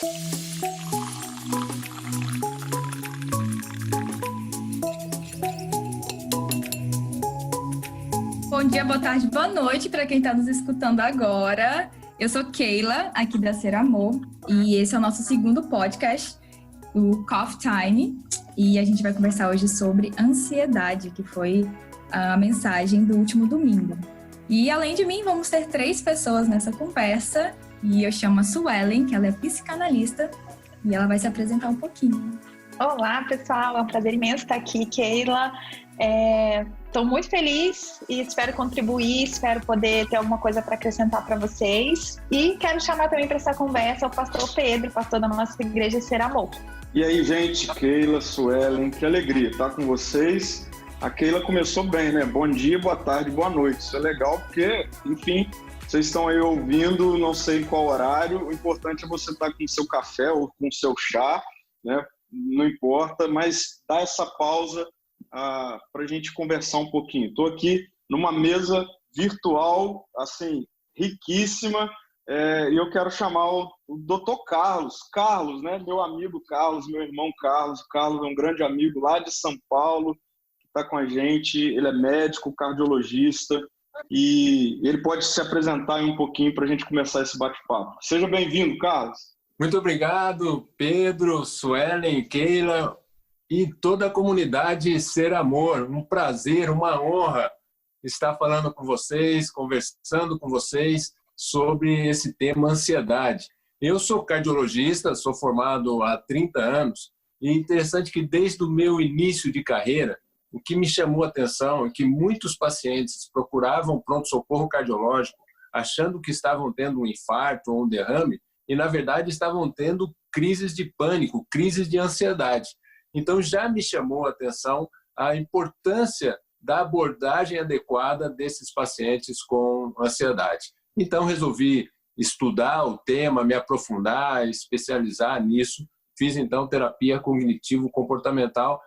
Bom dia, boa tarde, boa noite para quem está nos escutando agora. Eu sou Keila, aqui da Ser Amor, e esse é o nosso segundo podcast, o Coffee Time, e a gente vai conversar hoje sobre ansiedade, que foi a mensagem do último domingo. E além de mim, vamos ter 3 pessoas nessa conversa, e eu chamo a Suelen, que ela é psicanalista, e ela vai se apresentar um pouquinho. Olá, pessoal, é um prazer imenso estar aqui, Keila. Estou muito feliz e espero contribuir, espero poder ter alguma coisa para acrescentar para vocês. E quero chamar também para essa conversa o pastor Pedro, pastor da nossa igreja Ser Amor. E aí, gente, Keila, Suelen, que alegria estar com vocês. A Keila começou bem, né? Bom dia, boa tarde, boa noite. Isso é legal porque, enfim, vocês estão aí ouvindo, não sei em qual horário. O importante é você estar com o seu café ou com o seu chá, né? Não importa, mas dá essa pausa para a gente conversar um pouquinho. Estou aqui numa mesa virtual, assim, riquíssima, e eu quero chamar o Dr. Carlos, né? Meu amigo Carlos, meu irmão Carlos. O Carlos é um grande amigo lá de São Paulo, que está com a gente. Ele é médico, cardiologista, e ele pode se apresentar aí um pouquinho para a gente começar esse bate-papo. Seja bem-vindo, Carlos. Muito obrigado, Pedro, Suelen, Keila e toda a comunidade Ser Amor. Um prazer, uma honra estar falando com vocês, conversando com vocês sobre esse tema ansiedade. Eu sou cardiologista, sou formado há 30 anos e é interessante que desde o meu início de carreira, o que me chamou a atenção é que muitos pacientes procuravam pronto-socorro cardiológico achando que estavam tendo um infarto ou um derrame e, na verdade, estavam tendo crises de pânico, crises de ansiedade. Então, já me chamou a atenção a importância da abordagem adequada desses pacientes com ansiedade. Então, resolvi estudar o tema, me aprofundar, especializar nisso. Fiz, então, terapia cognitivo-comportamental,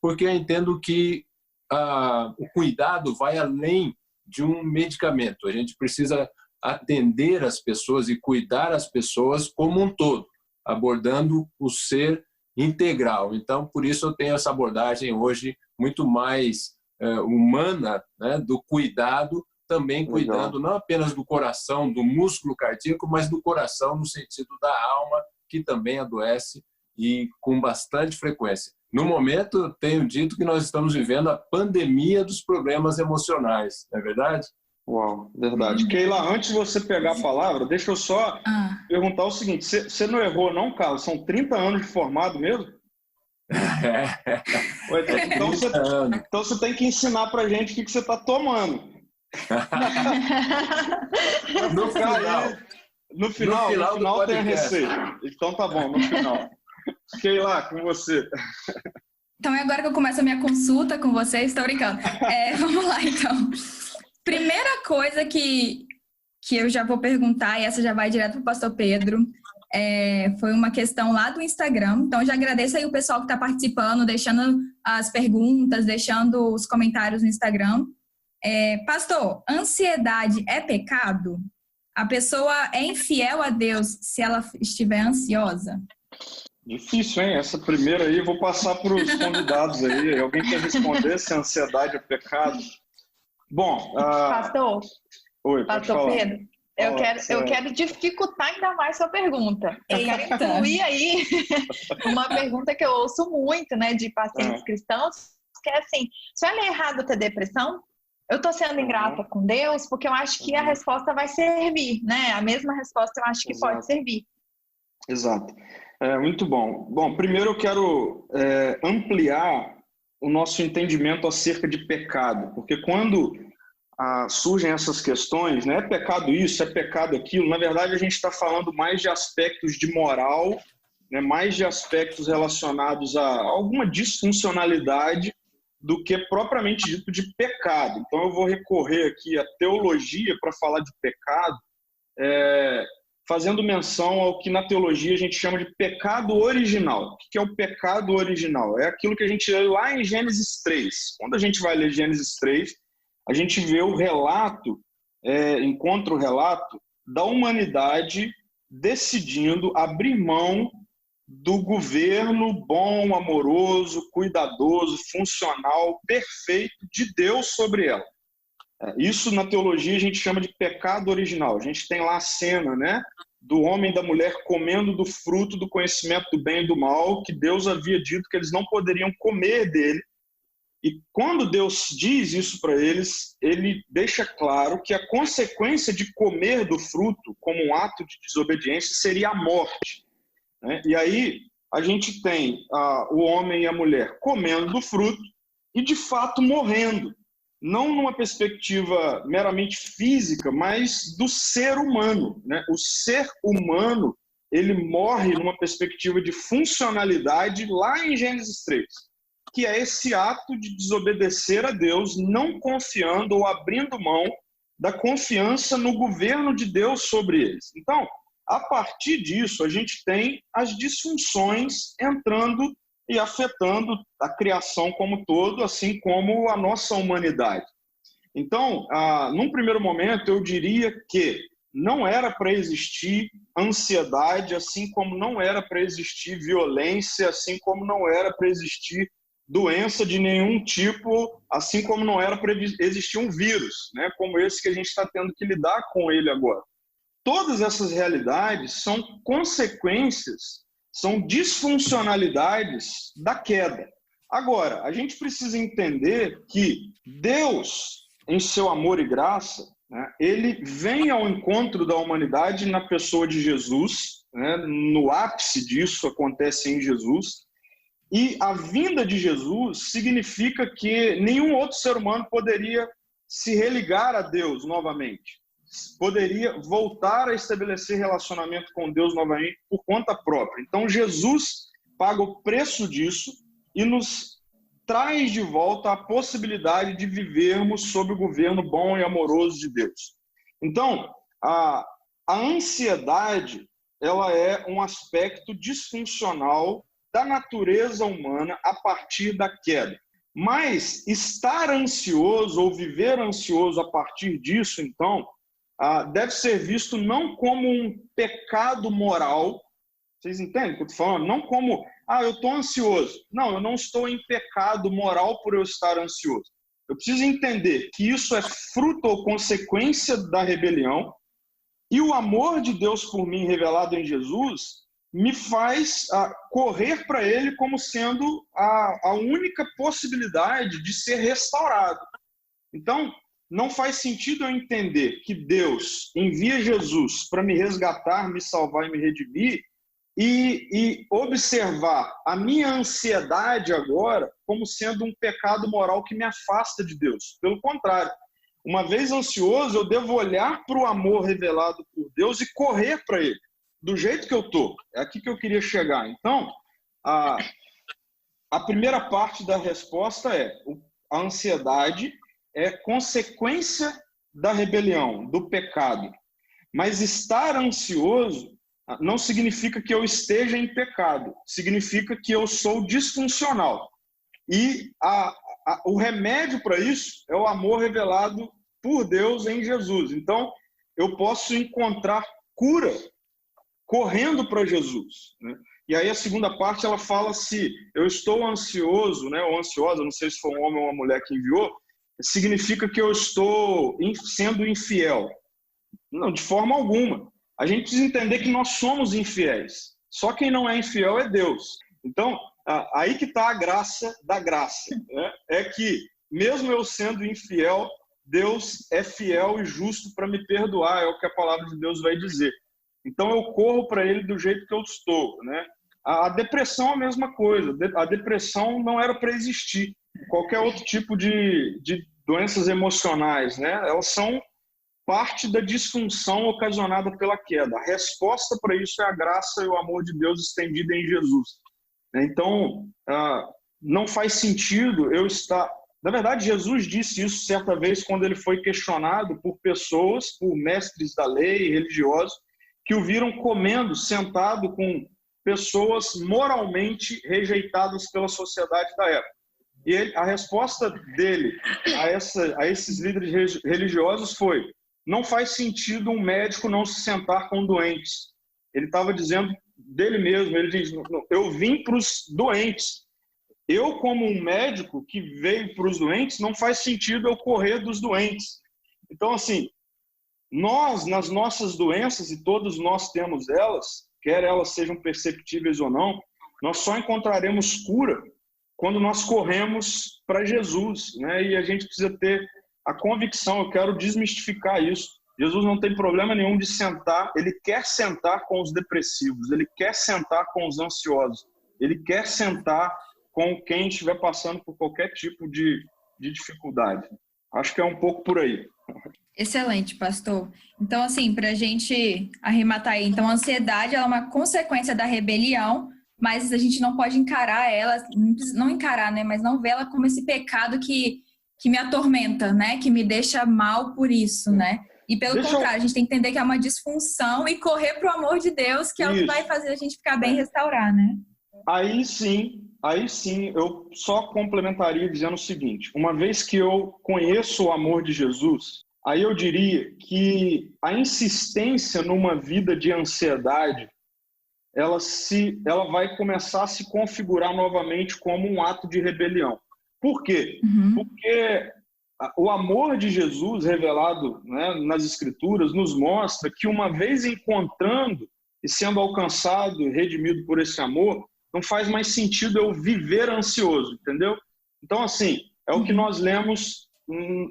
porque eu entendo que o cuidado vai além de um medicamento. A gente precisa atender as pessoas e cuidar as pessoas como um todo, abordando o ser integral. Então, por isso eu tenho essa abordagem hoje muito mais humana, né, do cuidado, também cuidando não apenas do coração, do músculo cardíaco, mas do coração no sentido da alma, que também adoece e com bastante frequência. No momento, tenho dito que nós estamos vivendo a pandemia dos problemas emocionais, não é verdade? Uau, verdade. Keila, antes de você pegar a palavra, deixa eu só perguntar o seguinte, você não errou não, Carlos? São 30 anos de formado mesmo? Então você tem que ensinar pra gente o que você está tomando. No final tem a receita. Então tá bom, no final. Keila, com você. Então é agora que eu começo a minha consulta com vocês, tô brincando. Vamos lá, então. Primeira coisa que eu já vou perguntar, e essa já vai direto para o pastor Pedro, foi uma questão lá do Instagram. Então, já agradeço aí o pessoal que está participando, deixando as perguntas, deixando os comentários no Instagram. Pastor, ansiedade é pecado? A pessoa é infiel a Deus se ela estiver ansiosa? Difícil, hein? Essa primeira aí, eu vou passar para os convidados aí. Alguém quer responder se a ansiedade é pecado? Bom, Pastor, oi, Pastor Pedro, eu quero dificultar ainda mais sua pergunta. Eu quero incluir aí uma pergunta que eu ouço muito, né, de pacientes cristãos, que é assim, se ela é errado ter depressão, eu estou sendo ingrata com Deus, porque eu acho que a resposta vai servir, né? A mesma resposta eu acho que pode servir. Exato. Muito bom. Bom, primeiro eu quero ampliar o nosso entendimento acerca de pecado, porque quando surgem essas questões, né, é pecado isso, é pecado aquilo, na verdade a gente está falando mais de aspectos de moral, né, mais de aspectos relacionados a alguma disfuncionalidade do que propriamente dito de pecado. Então eu vou recorrer aqui à teologia para falar de pecado, fazendo menção ao que na teologia a gente chama de pecado original. O que é o pecado original? É aquilo que a gente lê lá em Gênesis 3. Quando a gente vai ler Gênesis 3, a gente vê o relato, encontra o relato da humanidade decidindo abrir mão do governo bom, amoroso, cuidadoso, funcional, perfeito de Deus sobre ela. Isso na teologia a gente chama de pecado original. A gente tem lá a cena, né, do homem e da mulher comendo do fruto do conhecimento do bem e do mal, que Deus havia dito que eles não poderiam comer dele. E quando Deus diz isso para eles, ele deixa claro que a consequência de comer do fruto como um ato de desobediência seria a morte, né? E aí a gente tem o homem e a mulher comendo do fruto e de fato morrendo, não numa perspectiva meramente física, mas do ser humano, né? O ser humano, ele morre numa perspectiva de funcionalidade lá em Gênesis 3. Que é esse ato de desobedecer a Deus, não confiando ou abrindo mão da confiança no governo de Deus sobre eles. Então, a partir disso, a gente tem as disfunções entrando e afetando a criação como um todo, assim como a nossa humanidade. Então, num primeiro momento, eu diria que não era para existir ansiedade, assim como não era para existir violência, assim como não era para existir doença de nenhum tipo, assim como não era para existir um vírus, né, como esse que a gente está tendo que lidar com ele agora. Todas essas realidades são consequências, são disfuncionalidades da queda. Agora, a gente precisa entender que Deus, em seu amor e graça, né, ele vem ao encontro da humanidade na pessoa de Jesus, né, no ápice disso acontece em Jesus. E a vinda de Jesus significa que nenhum outro ser humano poderia se religar a Deus novamente. Poderia voltar a estabelecer relacionamento com Deus novamente por conta própria. Então, Jesus paga o preço disso e nos traz de volta a possibilidade de vivermos sob o governo bom e amoroso de Deus. Então, a ansiedade, ela é um aspecto disfuncional da natureza humana a partir da queda. Mas estar ansioso ou viver ansioso a partir disso, então, deve ser visto não como um pecado moral. Vocês entendem o que eu estou falando? Não como, eu estou ansioso. Não, eu não estou em pecado moral por eu estar ansioso. Eu preciso entender que isso é fruto ou consequência da rebelião e o amor de Deus por mim revelado em Jesus me faz correr para ele como sendo a única possibilidade de ser restaurado. Então, não faz sentido eu entender que Deus envia Jesus para me resgatar, me salvar e me redimir e observar a minha ansiedade agora como sendo um pecado moral que me afasta de Deus. Pelo contrário, uma vez ansioso, eu devo olhar para o amor revelado por Deus e correr para ele. Do jeito que eu estou. É aqui que eu queria chegar. Então, a primeira parte da resposta é a ansiedade é consequência da rebelião, do pecado. Mas estar ansioso não significa que eu esteja em pecado. Significa que eu sou disfuncional. E o remédio para isso é o amor revelado por Deus em Jesus. Então, eu posso encontrar cura correndo para Jesus, né? E aí a segunda parte ela fala se eu estou ansioso, né, ou ansiosa, não sei se foi um homem ou uma mulher que enviou, significa que eu estou sendo infiel. Não, de forma alguma. A gente precisa entender que nós somos infiéis. Só quem não é infiel é Deus. Então, aí que está a graça da graça, né? É que mesmo eu sendo infiel, Deus é fiel e justo para me perdoar, é o que a palavra de Deus vai dizer. Então eu corro para ele do jeito que eu estou, né? A depressão é a mesma coisa. A depressão não era para existir. Qualquer outro tipo de doenças emocionais, né? Elas são parte da disfunção ocasionada pela queda. A resposta para isso é a graça e o amor de Deus estendido em Jesus. Então, não faz sentido eu estar... Na verdade, Jesus disse isso certa vez quando ele foi questionado por pessoas, por mestres da lei, religiosos, que o viram comendo, sentado com pessoas moralmente rejeitadas pela sociedade da época. E a resposta dele a esses líderes religiosos foi: não faz sentido um médico não se sentar com doentes. ele estava dizendo dele mesmo, ele diz, eu vim para os doentes. Eu, como um médico que veio para os doentes, não faz sentido eu correr dos doentes. Então, assim, nós, nas nossas doenças, e todos nós temos elas, quer elas sejam perceptíveis ou não, nós só encontraremos cura quando nós corremos para Jesus, né? E a gente precisa ter a convicção, eu quero desmistificar isso. Jesus não tem problema nenhum de sentar, ele quer sentar com os depressivos, ele quer sentar com os ansiosos, ele quer sentar com quem estiver passando por qualquer tipo de dificuldade. Acho que é um pouco por aí. Excelente, pastor. Então, assim, para a gente arrematar aí, então a ansiedade ela é uma consequência da rebelião, mas a gente não pode encarar ela, não encarar, né, mas não ver ela como esse pecado que me atormenta, né, que me deixa mal por isso, né? E pelo contrário, a gente tem que entender que é uma disfunção e correr para o amor de Deus, que é o que vai fazer a gente ficar bem e restaurar, né? Aí sim, eu só complementaria dizendo o seguinte, uma vez que eu conheço o amor de Jesus, aí eu diria que a insistência numa vida de ansiedade, ela vai começar a se configurar novamente como um ato de rebelião. Por quê? Porque o amor de Jesus revelado, né, nas Escrituras nos mostra que uma vez encontrando e sendo alcançado e redimido por esse amor, não faz mais sentido eu viver ansioso, entendeu? Então, assim, é o que nós lemos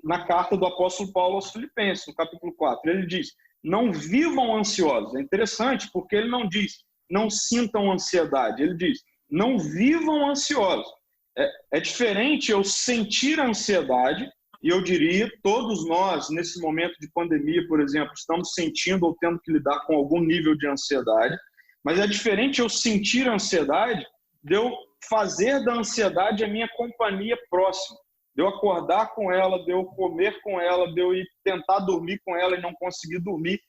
na carta do apóstolo Paulo aos Filipenses, no capítulo 4. Ele diz, não vivam ansiosos. É interessante porque ele não diz, não sintam ansiedade. Ele diz, não vivam ansiosos. É diferente eu sentir ansiedade, e eu diria, todos nós, nesse momento de pandemia, por exemplo, estamos sentindo ou tendo que lidar com algum nível de ansiedade, mas é diferente eu sentir ansiedade de eu fazer da ansiedade a minha companhia próxima, de eu acordar com ela, de eu comer com ela, de eu ir tentar dormir com ela e não conseguir dormir,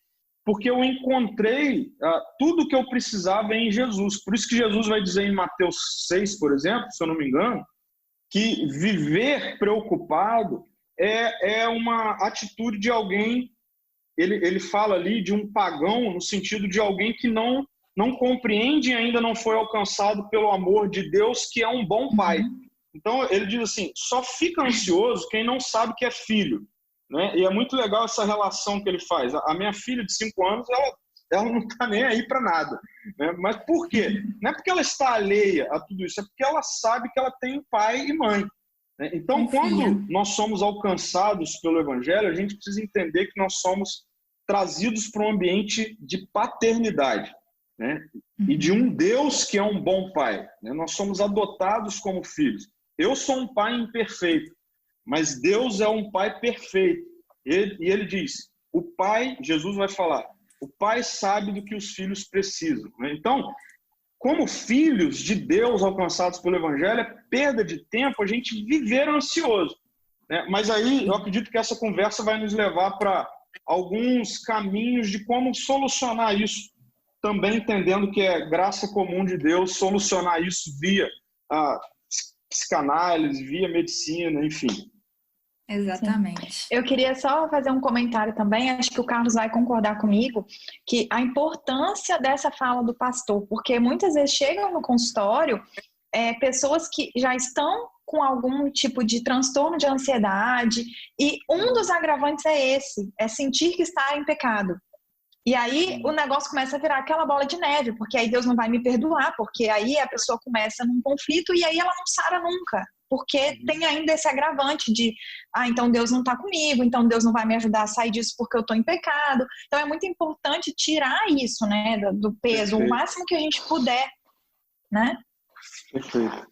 porque eu encontrei tudo que eu precisava em Jesus. Por isso que Jesus vai dizer em Mateus 6, por exemplo, se eu não me engano, que viver preocupado é uma atitude de alguém, ele fala ali de um pagão, no sentido de alguém que não compreende e ainda não foi alcançado pelo amor de Deus, que é um bom pai. Então, ele diz assim, só fica ansioso quem não sabe que é filho, né? E é muito legal essa relação que ele faz. A minha filha de 5 anos, ela não está nem aí para nada, né? Mas por quê? Não é porque ela está alheia a tudo isso, é porque ela sabe que ela tem pai e mãe. Então, quando nós somos alcançados pelo Evangelho, a gente precisa entender que nós somos trazidos para um ambiente de paternidade, né? E de um Deus que é um bom pai, né? Nós somos adotados como filhos. Eu sou um pai imperfeito, mas Deus é um pai perfeito. E ele diz, o pai, Jesus vai falar, o pai sabe do que os filhos precisam, né? Então, como filhos de Deus alcançados pelo Evangelho, é perda de tempo a gente viver ansioso, né? Mas aí eu acredito que essa conversa vai nos levar para alguns caminhos de como solucionar isso, também entendendo que é graça comum de Deus solucionar isso via psicanálise, via medicina, enfim. Exatamente. Sim. Eu queria só fazer um comentário também, acho que o Carlos vai concordar comigo, que a importância dessa fala do pastor, porque muitas vezes chegam no consultório pessoas que já estão com algum tipo de transtorno de ansiedade, e um dos agravantes é esse, é sentir que está em pecado. E aí o negócio começa a virar aquela bola de neve, porque aí Deus não vai me perdoar, porque aí a pessoa começa num conflito e aí ela não sara nunca. Porque tem ainda esse agravante de, então Deus não está comigo, então Deus não vai me ajudar a sair disso porque eu estou em pecado. Então é muito importante tirar isso, né, do peso, o máximo que a gente puder, né? Perfeito.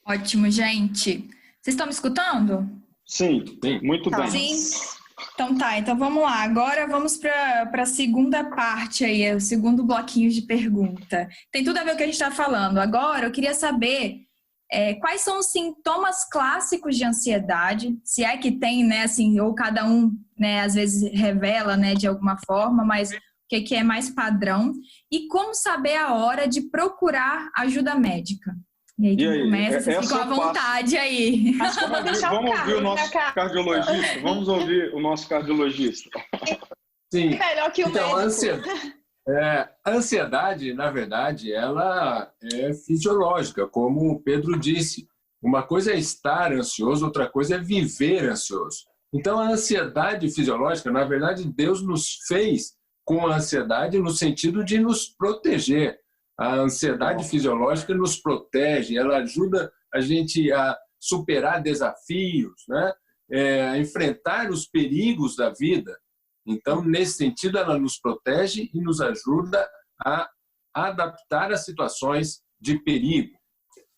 Ótimo, gente. Vocês estão me escutando? Sim, muito bem. Sim. Então tá, então vamos lá. Agora vamos para a segunda parte aí, o segundo bloquinho de pergunta. Tem tudo a ver com o que a gente está falando. Agora eu queria saber quais são os sintomas clássicos de ansiedade, se é que tem, né, assim, ou cada um, né, às vezes revela, né, de alguma forma, mas o que é mais padrão, e como saber a hora de procurar ajuda médica. E aí, quem começa, vocês ficam à vontade aí. Vamos ouvir o nosso cardiologista. Vamos ouvir o nosso cardiologista. Sim. Melhor que o médico. A ansiedade, na verdade, ela é fisiológica, como o Pedro disse. Uma coisa é estar ansioso, outra coisa é viver ansioso. Então, a ansiedade fisiológica, na verdade, Deus nos fez com a ansiedade no sentido de nos proteger. A ansiedade fisiológica nos protege, ela ajuda a gente a superar desafios, né? A enfrentar os perigos da vida. Então, nesse sentido, ela nos protege e nos ajuda a adaptar a situações de perigo.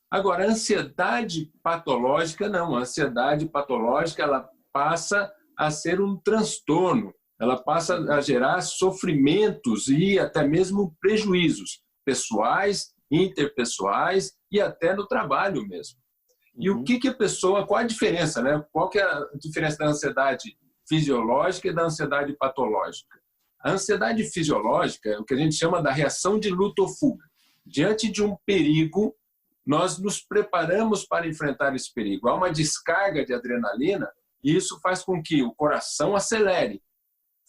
Agora, a ansiedade patológica, não. A ansiedade patológica, ela passa a ser um transtorno. Ela passa a gerar sofrimentos e até mesmo prejuízos pessoais, interpessoais e até no trabalho mesmo. E o que a pessoa... Qual a diferença, né? Qual que é a diferença da ansiedade fisiológica e da ansiedade patológica? A ansiedade fisiológica é o que a gente chama da reação de luta ou fuga. Diante de um perigo, nós nos preparamos para enfrentar esse perigo. Há uma descarga de adrenalina e isso faz com que o coração acelere,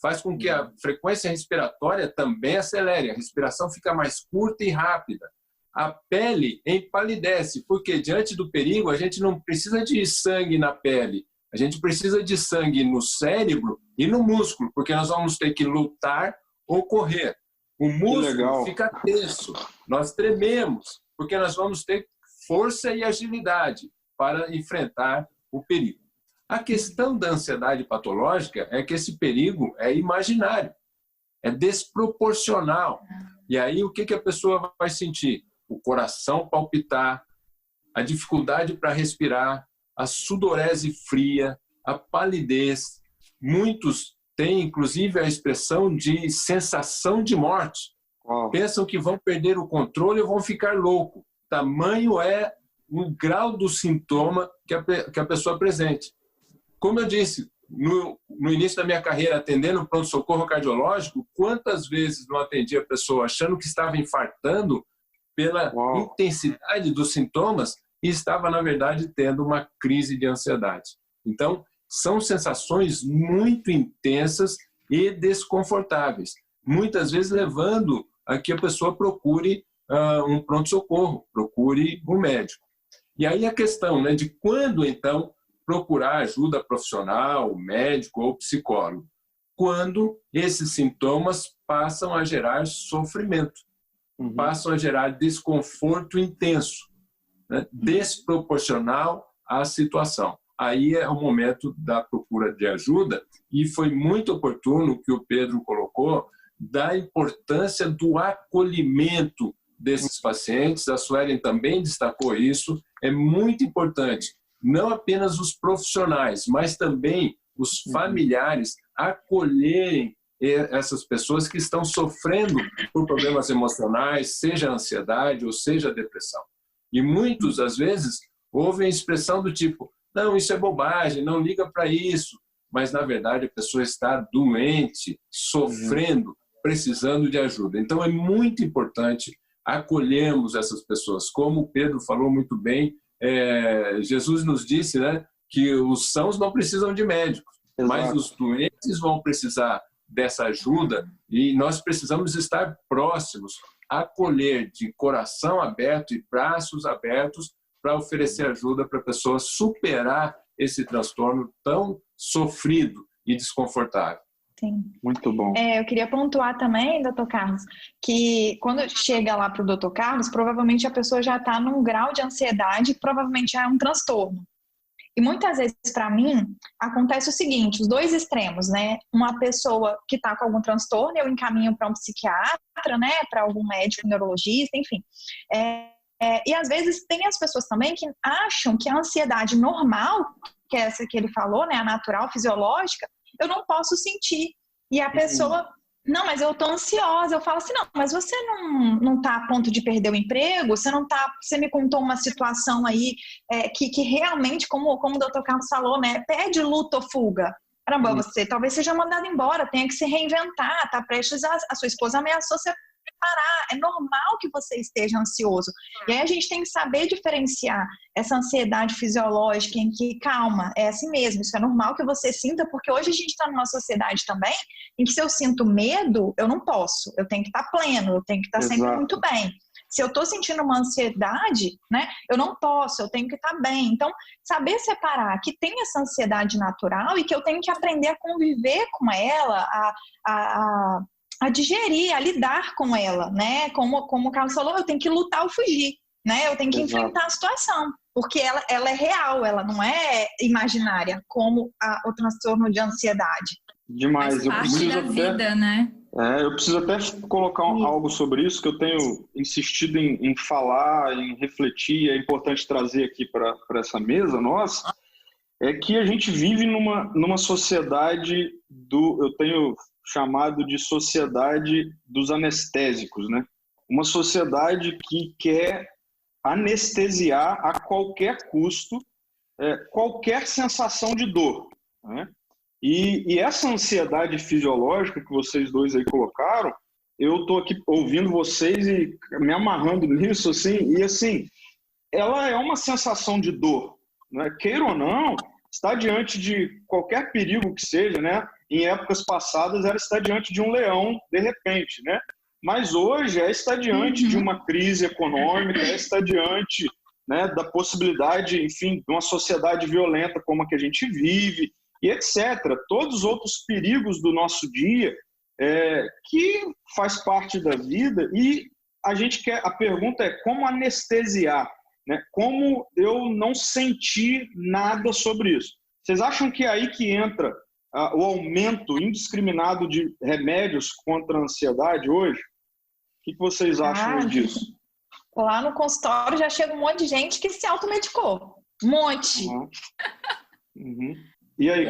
faz com que a frequência respiratória também acelere, a respiração fica mais curta e rápida. A pele empalidece, porque diante do perigo a gente não precisa de sangue na pele, a gente precisa de sangue no cérebro e no músculo, porque nós vamos ter que lutar ou correr. O músculo fica tenso, nós trememos, porque nós vamos ter força e agilidade para enfrentar o perigo. A questão da ansiedade patológica é que esse perigo é imaginário, é desproporcional. E aí o que a pessoa vai sentir? O coração palpitar, a dificuldade para respirar, a sudorese fria, a palidez. Muitos têm, inclusive, a expressão de sensação de morte. Pensam que vão perder o controle ou vão ficar louco. Tamanho é o grau do sintoma que a pessoa apresente. Como eu disse, no início da minha carreira, atendendo pronto-socorro cardiológico, quantas vezes não atendi a pessoa achando que estava infartando pela intensidade dos sintomas e estava, na verdade, tendo uma crise de ansiedade. Então, são sensações muito intensas e desconfortáveis, muitas vezes levando a que a pessoa procure um pronto-socorro, procure um médico. E aí a questão, né, de quando, então, procurar ajuda profissional, médico ou psicólogo, quando esses sintomas passam a gerar sofrimento, passam a gerar desconforto intenso, né, desproporcional à situação. Aí é o momento da procura de ajuda e foi muito oportuno o que o Pedro colocou da importância do acolhimento desses pacientes. A Suelen também destacou isso. É muito importante, não apenas os profissionais, mas também os familiares acolherem essas pessoas que estão sofrendo por problemas emocionais, seja ansiedade ou seja depressão. E muitos, às vezes, ouvem a expressão do tipo, não, isso é bobagem, não liga para isso. Mas, na verdade, a pessoa está doente, sofrendo, precisando de ajuda. Então, é muito importante acolhermos essas pessoas. Como o Pedro falou muito bem, Jesus nos disse, né, que os sãos não precisam de médicos, mas os doentes vão precisar dessa ajuda e nós precisamos estar próximos, acolher de coração aberto e braços abertos para oferecer ajuda para a pessoa superar esse transtorno tão sofrido e desconfortável. Sim. Muito bom. Eu queria pontuar também, doutor Carlos, que quando chega lá para o doutor Carlos, provavelmente a pessoa já está num grau de ansiedade, provavelmente é um transtorno. E muitas vezes, para mim, acontece o seguinte, os dois extremos, né? Uma pessoa que está com algum transtorno, eu encaminho para um psiquiatra, né? Para algum médico, neurologista, enfim. E às vezes tem as pessoas também que acham que a ansiedade normal, que é essa que ele falou, né? A natural, fisiológica, eu não posso sentir. E a pessoa, não, mas eu tô ansiosa. Eu falo assim, não, mas você não tá a ponto de perder o emprego? Você me contou uma situação aí que realmente, como o doutor Carlos falou, né, pede luta ou fuga. Caramba, você talvez seja mandado embora, tenha que se reinventar, tá prestes a sua esposa ameaçou parar, é normal que você esteja ansioso. E aí a gente tem que saber diferenciar essa ansiedade fisiológica em que, calma, é assim mesmo, isso é normal que você sinta, porque hoje a gente está numa sociedade também em que se eu sinto medo, eu não posso, eu tenho que estar pleno, eu tenho que estar sempre muito bem. Se eu estou sentindo uma ansiedade, né, eu não posso, eu tenho que estar bem. Então, saber separar que tem essa ansiedade natural e que eu tenho que aprender a conviver com ela, a digerir, a lidar com ela, né? Como o Carlos falou, eu tenho que lutar ou fugir, né? Eu tenho que enfrentar a situação, porque ela é real, ela não é imaginária, como o transtorno de ansiedade. Demais. Faz parte da vida, né? Eu preciso até colocar algo sobre isso, que eu tenho insistido em falar, em refletir, é importante trazer aqui para essa mesa nossa, é que a gente vive numa sociedade eu tenho chamado de sociedade dos anestésicos, né? Uma sociedade que quer anestesiar a qualquer custo qualquer sensação de dor, né? E essa ansiedade fisiológica que vocês dois aí colocaram, eu estou aqui ouvindo vocês e me amarrando nisso, assim, e assim, ela é uma sensação de dor, né? Queira ou não, está diante de qualquer perigo que seja, né? Em épocas passadas era estar diante de um leão, de repente, né? Mas hoje é estar diante de uma crise econômica, é estar diante, né, da possibilidade, enfim, de uma sociedade violenta como a que a gente vive, e etc. Todos os outros perigos do nosso dia, que faz parte da vida, e a pergunta é como anestesiar, né? Como eu não sentir nada sobre isso. Vocês acham que é aí que entra o aumento indiscriminado de remédios contra a ansiedade hoje? O que vocês acham disso? Lá no consultório já chega um monte de gente que se automedicou. Um monte. E aí,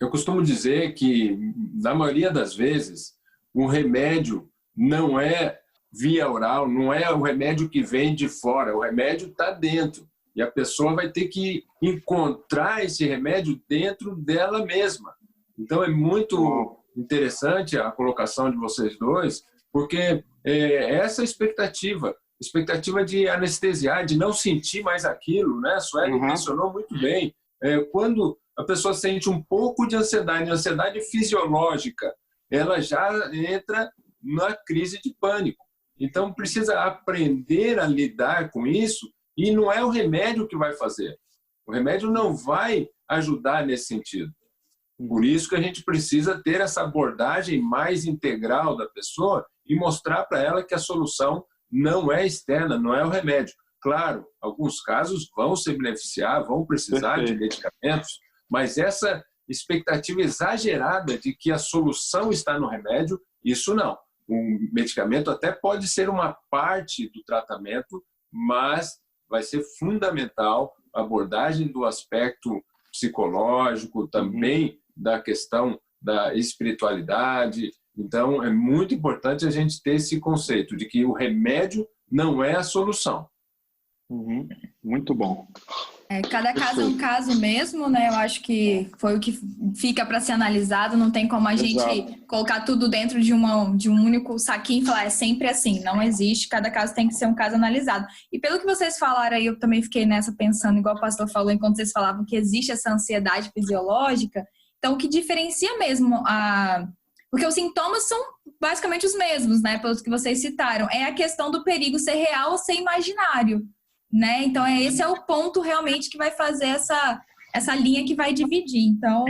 eu costumo dizer que, na maioria das vezes, o remédio não é via oral, não é o remédio que vem de fora, o remédio está dentro. E a pessoa vai ter que encontrar esse remédio dentro dela mesma. Então, é muito interessante a colocação de vocês dois, porque essa expectativa de anestesiar, de não sentir mais aquilo, né? A Sueli mencionou muito bem. Quando a pessoa sente um pouco de ansiedade fisiológica, ela já entra na crise de pânico. Então, precisa aprender a lidar com isso, e não é o remédio que vai fazer. O remédio não vai ajudar nesse sentido. Por isso que a gente precisa ter essa abordagem mais integral da pessoa e mostrar para ela que a solução não é externa, não é o remédio. Claro, alguns casos vão se beneficiar, vão precisar de medicamentos, mas essa expectativa exagerada de que a solução está no remédio, isso não. O medicamento até pode ser uma parte do tratamento, mas vai ser fundamental a abordagem do aspecto psicológico, também da questão da espiritualidade. Então, é muito importante a gente ter esse conceito de que o remédio não é a solução. Muito bom. Cada caso é um caso mesmo, né? Eu acho que foi o que fica para ser analisado. Não tem como a gente colocar tudo dentro de um único saquinho e falar é sempre assim. Não existe. Cada caso tem que ser um caso analisado. E pelo que vocês falaram aí, eu também fiquei nessa pensando, igual o pastor falou, enquanto vocês falavam que existe essa ansiedade fisiológica. Então, o que diferencia mesmo porque os sintomas são basicamente os mesmos, né? Pelos que vocês citaram. É a questão do perigo ser real ou ser imaginário, né? Então, esse é o ponto realmente que vai fazer essa linha que vai dividir. Então,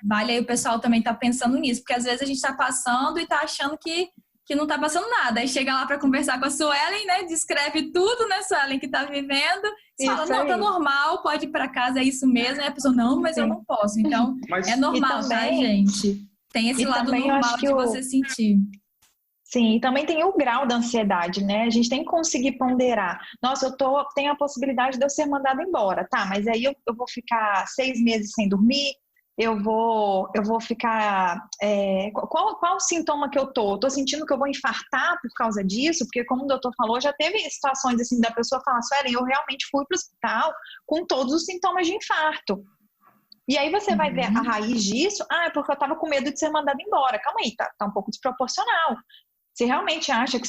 vale aí o pessoal também estar pensando nisso, porque às vezes a gente está passando e está achando que não está passando nada. Aí chega lá para conversar com a Suelen, né? Descreve tudo, né, Suelen, que está vivendo. Você fala, não, tá normal, pode ir para casa, é isso mesmo. E a pessoa, não, mas eu não posso. Então, é normal, tá, gente? Tem esse lado normal de você sentir. Sim, e também tem o grau da ansiedade, né? A gente tem que conseguir ponderar. Nossa, tenho a possibilidade de eu ser mandada embora, tá? Mas aí eu vou ficar 6 meses sem dormir, eu vou ficar... Qual o sintoma que eu tô? Eu tô sentindo que eu vou infartar por causa disso? Porque como o doutor falou, já teve situações assim da pessoa falar, Sueli, eu realmente fui pro hospital com todos os sintomas de infarto. E aí você vai ver a raiz disso, é porque eu tava com medo de ser mandada embora. Calma aí, tá um pouco desproporcional. Você realmente acha que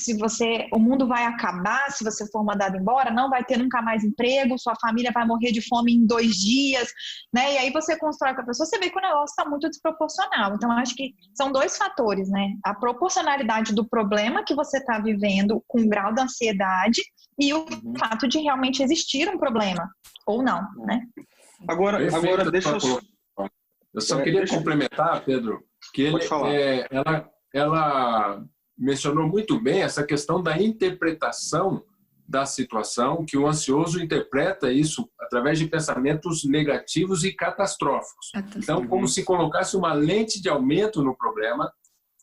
o mundo vai acabar se você for mandado embora, não vai ter nunca mais emprego, sua família vai morrer de fome em 2 dias, né? E aí você constrói com a pessoa, você vê que o negócio está muito desproporcional. Então, acho que são 2 fatores, né? A proporcionalidade do problema que você está vivendo com o grau de ansiedade e o fato de realmente existir um problema, ou não, né? Agora deixa eu só queria complementar, Pedro, que ela mencionou muito bem essa questão da interpretação da situação, que o ansioso interpreta isso através de pensamentos negativos e catastróficos. Então, como se colocasse uma lente de aumento no problema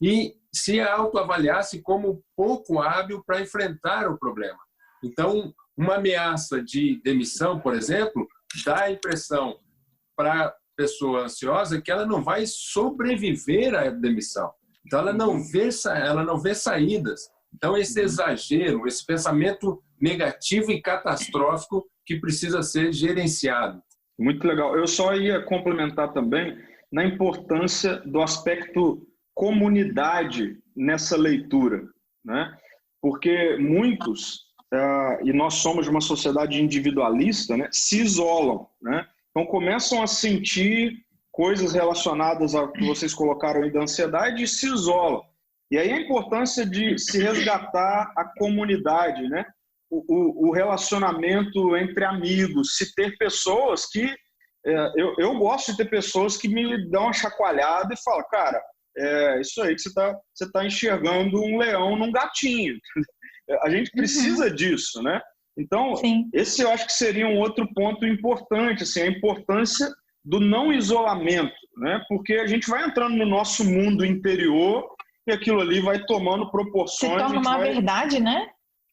e se autoavaliasse como pouco hábil para enfrentar o problema. Então, uma ameaça de demissão, por exemplo, dá a impressão para a pessoa ansiosa que ela não vai sobreviver à demissão. Então, ela não vê saídas. Então, esse exagero, esse pensamento negativo e catastrófico que precisa ser gerenciado. Muito legal. Eu só ia complementar também na importância do aspecto comunidade nessa leitura, né? Porque muitos, e nós somos uma sociedade individualista, né, se isolam, né? Então, começam a sentir coisas relacionadas ao que vocês colocaram aí da ansiedade e se isolam. E aí a importância de se resgatar a comunidade, né? O relacionamento entre amigos, se ter pessoas que... eu gosto de ter pessoas que me dão uma chacoalhada e falam, cara, isso aí que você tá enxergando um leão num gatinho. A gente precisa disso, né? Então, esse eu acho que seria um outro ponto importante, assim, a importância do não isolamento, né? Porque a gente vai entrando no nosso mundo interior e aquilo ali vai tomando proporções. Se torna uma verdade, né?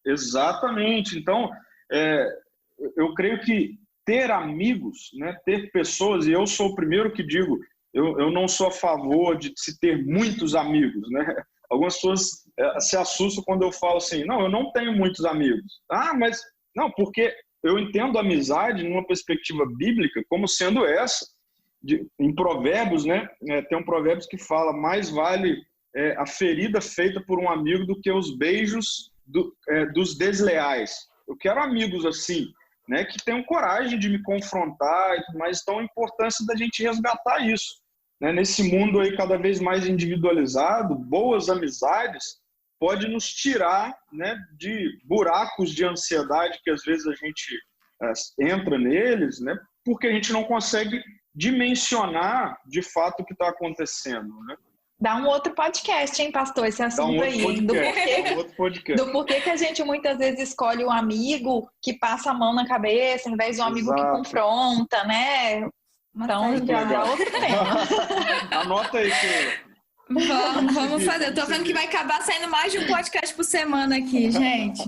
Exatamente. Então, eu creio que ter amigos, né? Ter pessoas, e eu sou o primeiro que digo, eu não sou a favor de se ter muitos amigos, né? Algumas pessoas se assustam quando eu falo assim, não, eu não tenho muitos amigos. Ah, mas... Não, porque eu entendo a amizade numa perspectiva bíblica como sendo essa. Em Provérbios, né? Tem um Provérbios que fala, mais vale a ferida feita por um amigo do que os beijos dos desleais. Eu quero amigos assim, né? Que tenham coragem de me confrontar, mas então a importância da gente resgatar isso. Né? Nesse mundo aí cada vez mais individualizado, boas amizades pode nos tirar, né, de buracos de ansiedade que às vezes a gente entra neles, né, porque a gente não consegue dimensionar de fato o que está acontecendo, né? Dá um outro podcast, hein, pastor, esse assunto aí. Do porquê que a gente muitas vezes escolhe um amigo que passa a mão na cabeça, ao invés de um amigo que confronta, né? Então, já é outro tema. Anota aí, Sheila. Vamos fazer. Eu tô vendo que vai acabar saindo mais de um podcast por semana aqui, gente.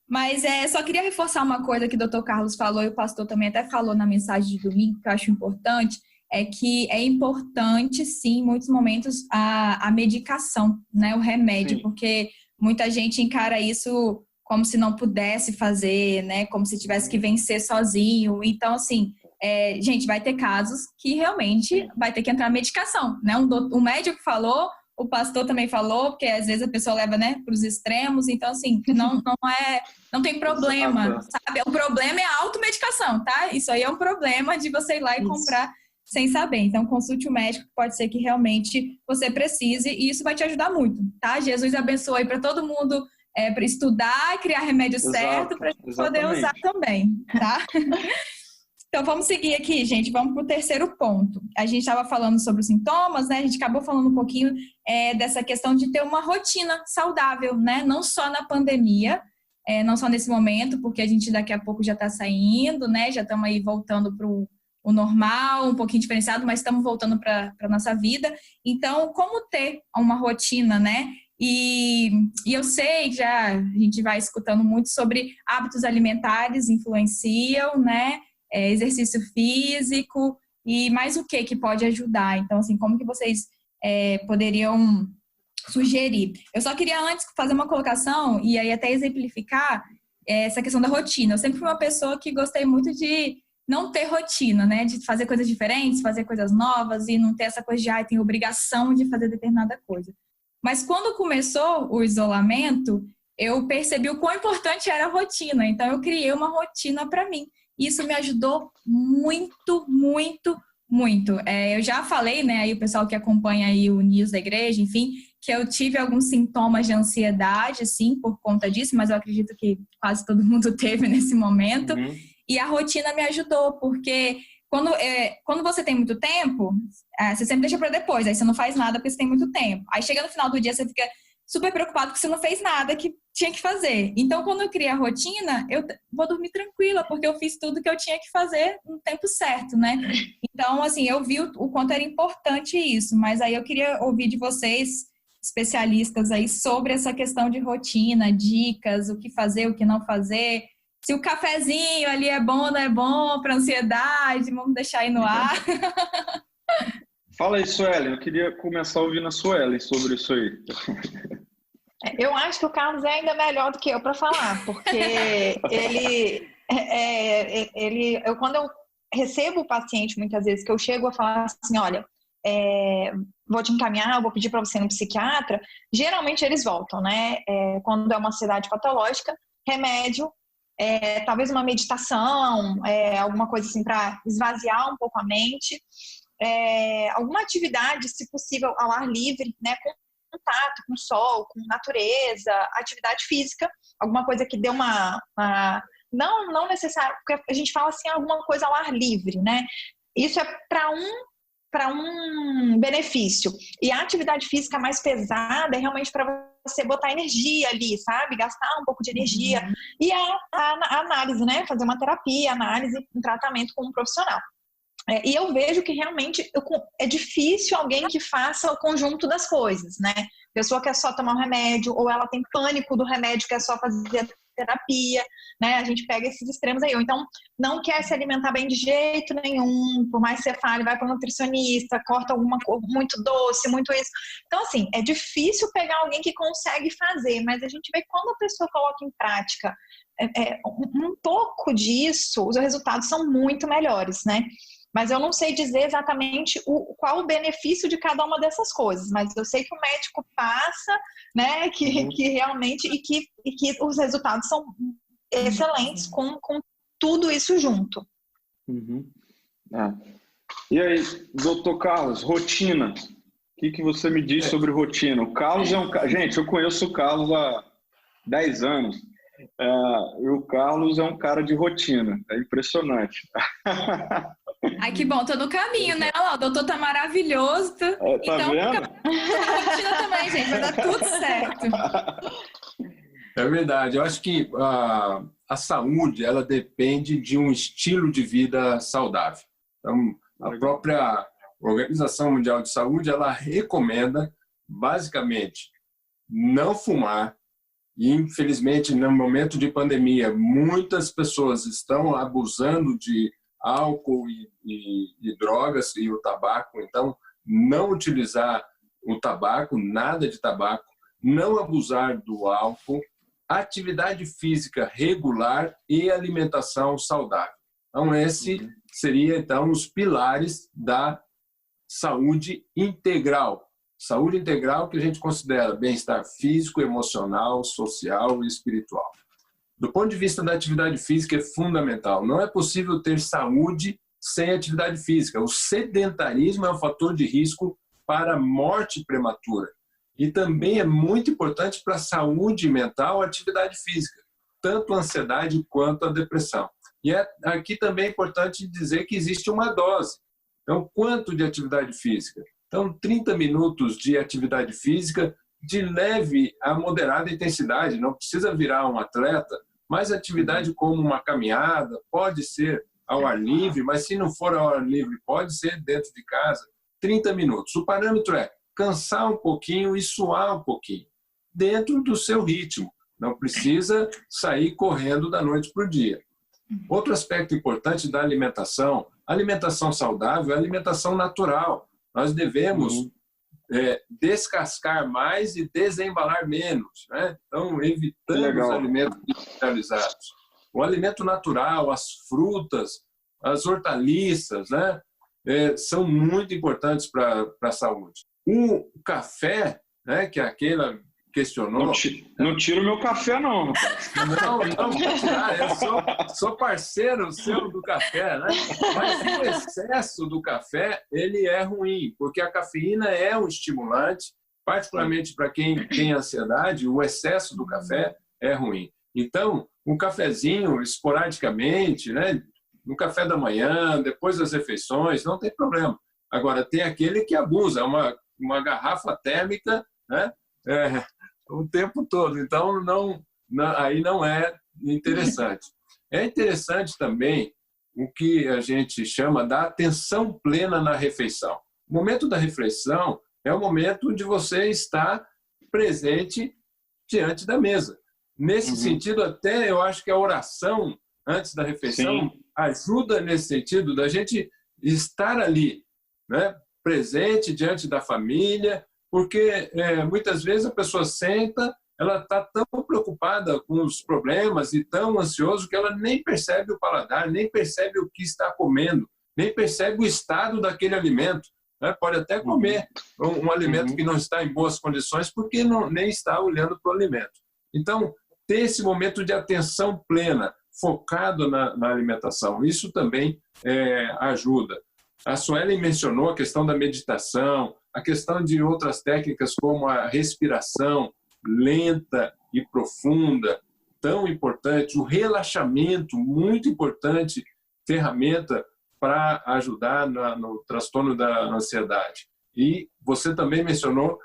Mas só queria reforçar uma coisa que o Dr. Carlos falou e o pastor também até falou na mensagem de domingo, que eu acho importante, é que é importante, sim, em muitos momentos, a medicação, né? O remédio, sim. Porque muita gente encara isso como se não pudesse fazer, né? Como se tivesse que vencer sozinho. Então, assim... gente, vai ter casos que realmente vai ter que entrar medicação, né? O médico falou, o pastor também falou, porque às vezes a pessoa leva, né, para os extremos, então assim, não tem problema, sabe? O problema é a automedicação, tá? Isso aí é um problema de você ir lá e comprar sem saber. Então, consulte o médico, pode ser que realmente você precise e isso vai te ajudar muito, tá? Jesus abençoe aí para todo mundo para estudar, criar remédio certo para poder usar também, tá? Então, vamos seguir aqui, gente. Vamos para o terceiro ponto. A gente estava falando sobre os sintomas, né? A gente acabou falando um pouquinho dessa questão de ter uma rotina saudável, né? Não só na pandemia, não só nesse momento, porque a gente daqui a pouco já está saindo, né? Já estamos aí voltando para o normal, um pouquinho diferenciado, mas estamos voltando para a nossa vida. Então, como ter uma rotina, né? E eu sei, a gente vai escutando muito sobre hábitos alimentares influenciam, né? Exercício físico e mais o que pode ajudar. Então, assim, como que vocês poderiam sugerir? Eu só queria antes fazer uma colocação e aí até exemplificar essa questão da rotina. Eu sempre fui uma pessoa que gostei muito de não ter rotina, né? De fazer coisas diferentes, fazer coisas novas e não ter essa coisa de, tem obrigação de fazer determinada coisa. Mas quando começou o isolamento, eu percebi o quão importante era a rotina. Então, eu criei uma rotina para mim. Isso me ajudou muito, muito, muito. Eu já falei, né, aí o pessoal que acompanha aí o News da Igreja, enfim, que eu tive alguns sintomas de ansiedade, sim, por conta disso, mas eu acredito que quase todo mundo teve nesse momento. Uhum. E a rotina me ajudou, porque quando você tem muito tempo, você sempre deixa para depois, aí você não faz nada porque você tem muito tempo. Aí chega no final do dia, você fica super preocupado porque você não fez nada que tinha que fazer. Então, quando eu criei a rotina, eu vou dormir tranquila, porque eu fiz tudo que eu tinha que fazer no tempo certo, né? Então, assim, eu vi o quanto era importante isso, mas aí eu queria ouvir de vocês, especialistas aí, sobre essa questão de rotina, dicas, o que fazer, o que não fazer, se o cafezinho ali é bom ou não é bom para ansiedade, vamos deixar aí no ar. Fala aí, Suelen, eu queria começar ouvindo a Suelen sobre isso aí. Eu acho que o Carlos é ainda melhor do que eu para falar, porque quando eu recebo o paciente, muitas vezes, que eu chego a falar assim, olha, vou te encaminhar, vou pedir para você ir no psiquiatra, geralmente eles voltam, né? Quando é uma ansiedade patológica, remédio, talvez uma meditação, alguma coisa assim para esvaziar um pouco a mente, alguma atividade, se possível, ao ar livre, né? Com contato com o sol, com natureza, atividade física, alguma coisa que dê não necessário, porque a gente fala assim, alguma coisa ao ar livre, né? Isso é para um benefício. E a atividade física mais pesada é realmente para você botar energia ali, sabe? Gastar um pouco de energia. E a análise, né? Fazer uma terapia, análise, um tratamento com um profissional. E eu vejo que realmente é difícil alguém que faça o conjunto das coisas, né? A pessoa quer só tomar um remédio, ou ela tem pânico do remédio, quer só fazer terapia, né? A gente pega esses extremos aí. Ou então, não quer se alimentar bem de jeito nenhum, por mais que você fale, vai para o nutricionista, corta alguma coisa, muito doce, muito isso. Então, assim, é difícil pegar alguém que consegue fazer, mas a gente vê que quando a pessoa coloca em prática um pouco disso, os resultados são muito melhores, né? Mas eu não sei dizer exatamente qual o benefício de cada uma dessas coisas, mas eu sei que o médico passa, né, que realmente, e que os resultados são excelentes com tudo isso junto. Uhum. E aí, doutor Carlos, rotina, o que você me diz sobre rotina? O Carlos gente, eu conheço o Carlos há 10 anos, e o Carlos é um cara de rotina, é impressionante. Ai, que bom, tô no caminho, né? Olha lá, o doutor tá maravilhoso. Tá então, vendo? rotina também, gente, vai dar tudo certo. É verdade, eu acho que a saúde, ela depende de um estilo de vida saudável. Então, a própria Organização Mundial de Saúde, ela recomenda, basicamente, não fumar. E, infelizmente, no momento de pandemia, muitas pessoas estão abusando de álcool e drogas e o tabaco. Então, não utilizar o tabaco, nada de tabaco, não abusar do álcool, atividade física regular e alimentação saudável. Então, esse seria, então, os pilares da saúde integral. Saúde integral que a gente considera bem-estar físico, emocional, social e espiritual. Do ponto de vista da atividade física é fundamental. Não é possível ter saúde sem atividade física. O sedentarismo é um fator de risco para a morte prematura. E também é muito importante para a saúde mental a atividade física, tanto a ansiedade quanto a depressão. E aqui também é importante dizer que existe uma dose. Então, quanto de atividade física? Então, 30 minutos de atividade física de leve a moderada intensidade. Não precisa virar um atleta, mas atividade como uma caminhada, pode ser ao ar livre, mas se não for ao ar livre, pode ser dentro de casa, 30 minutos. O parâmetro é cansar um pouquinho e suar um pouquinho, dentro do seu ritmo. Não precisa sair correndo da noite para o dia. Outro aspecto importante da alimentação, alimentação saudável é alimentação natural. Nós devemos descascar mais e desembalar menos, né? Então, evitando os alimentos industrializados. O alimento natural, as frutas, as hortaliças, né? São muito importantes para a saúde. O café né, que a Keila questionou. Não tira o meu café, não. Não vou tirar. Eu sou parceiro seu do café, né? Mas o excesso do café, ele é ruim, porque a cafeína é um estimulante, particularmente para quem tem ansiedade, o excesso do café é ruim. Então, um cafezinho esporadicamente, né? No café da manhã, depois das refeições, não tem problema. Agora, tem aquele que abusa, uma garrafa térmica, né? O tempo todo. Então, aí não é interessante. É interessante também o que a gente chama da atenção plena na refeição. O momento da refeição é o momento de você estar presente diante da mesa. Nesse sentido, até eu acho que a oração antes da refeição ajuda nesse sentido da gente estar ali, né? Presente diante da família, porque muitas vezes a pessoa senta, ela está tão preocupada com os problemas e tão ansioso que ela nem percebe o paladar, nem percebe o que está comendo, nem percebe o estado daquele alimento. Né? Pode até comer um alimento que não está em boas condições porque nem está olhando para o alimento. Então, ter esse momento de atenção plena, focado na alimentação, isso também ajuda. A Suelen mencionou a questão da meditação, a questão de outras técnicas como a respiração lenta e profunda, tão importante, o relaxamento, muito importante, ferramenta para ajudar no transtorno da ansiedade. E você também mencionou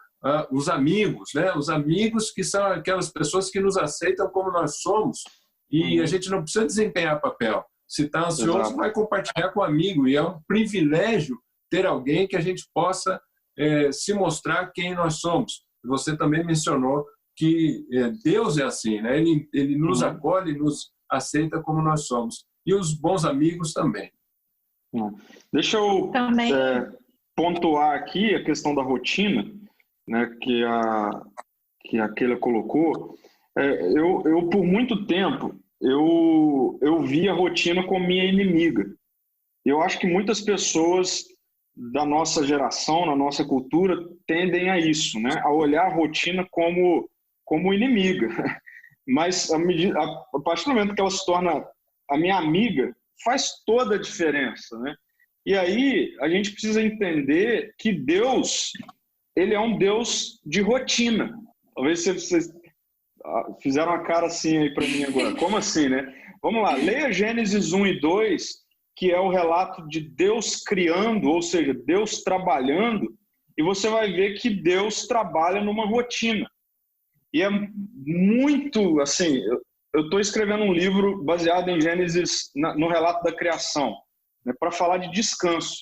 os amigos, né? Os amigos que são aquelas pessoas que nos aceitam como nós somos e a gente não precisa desempenhar papel. Se está ansioso, vai compartilhar com o amigo e é um privilégio ter alguém que a gente possa se mostrar quem nós somos. Você também mencionou que Deus é assim, né? Ele nos acolhe, nos aceita como nós somos. E os bons amigos também. Deixa eu pontuar aqui a questão da rotina, né, que a Keila colocou. Eu por muito tempo, eu vi a rotina como minha inimiga. Eu acho que muitas pessoas da nossa geração, na nossa cultura, tendem a isso, né? A olhar a rotina como inimiga. Mas a partir do momento que ela se torna a minha amiga, faz toda a diferença, né? E aí a gente precisa entender que Deus, ele é um Deus de rotina. Talvez vocês fizeram uma cara assim aí para mim agora. Como assim, né? Vamos lá, leia Gênesis 1 e 2, que é o relato de Deus criando, ou seja, Deus trabalhando, e você vai ver que Deus trabalha numa rotina. E é muito, assim, eu estou escrevendo um livro baseado em Gênesis, no relato da criação, né, para falar de descanso.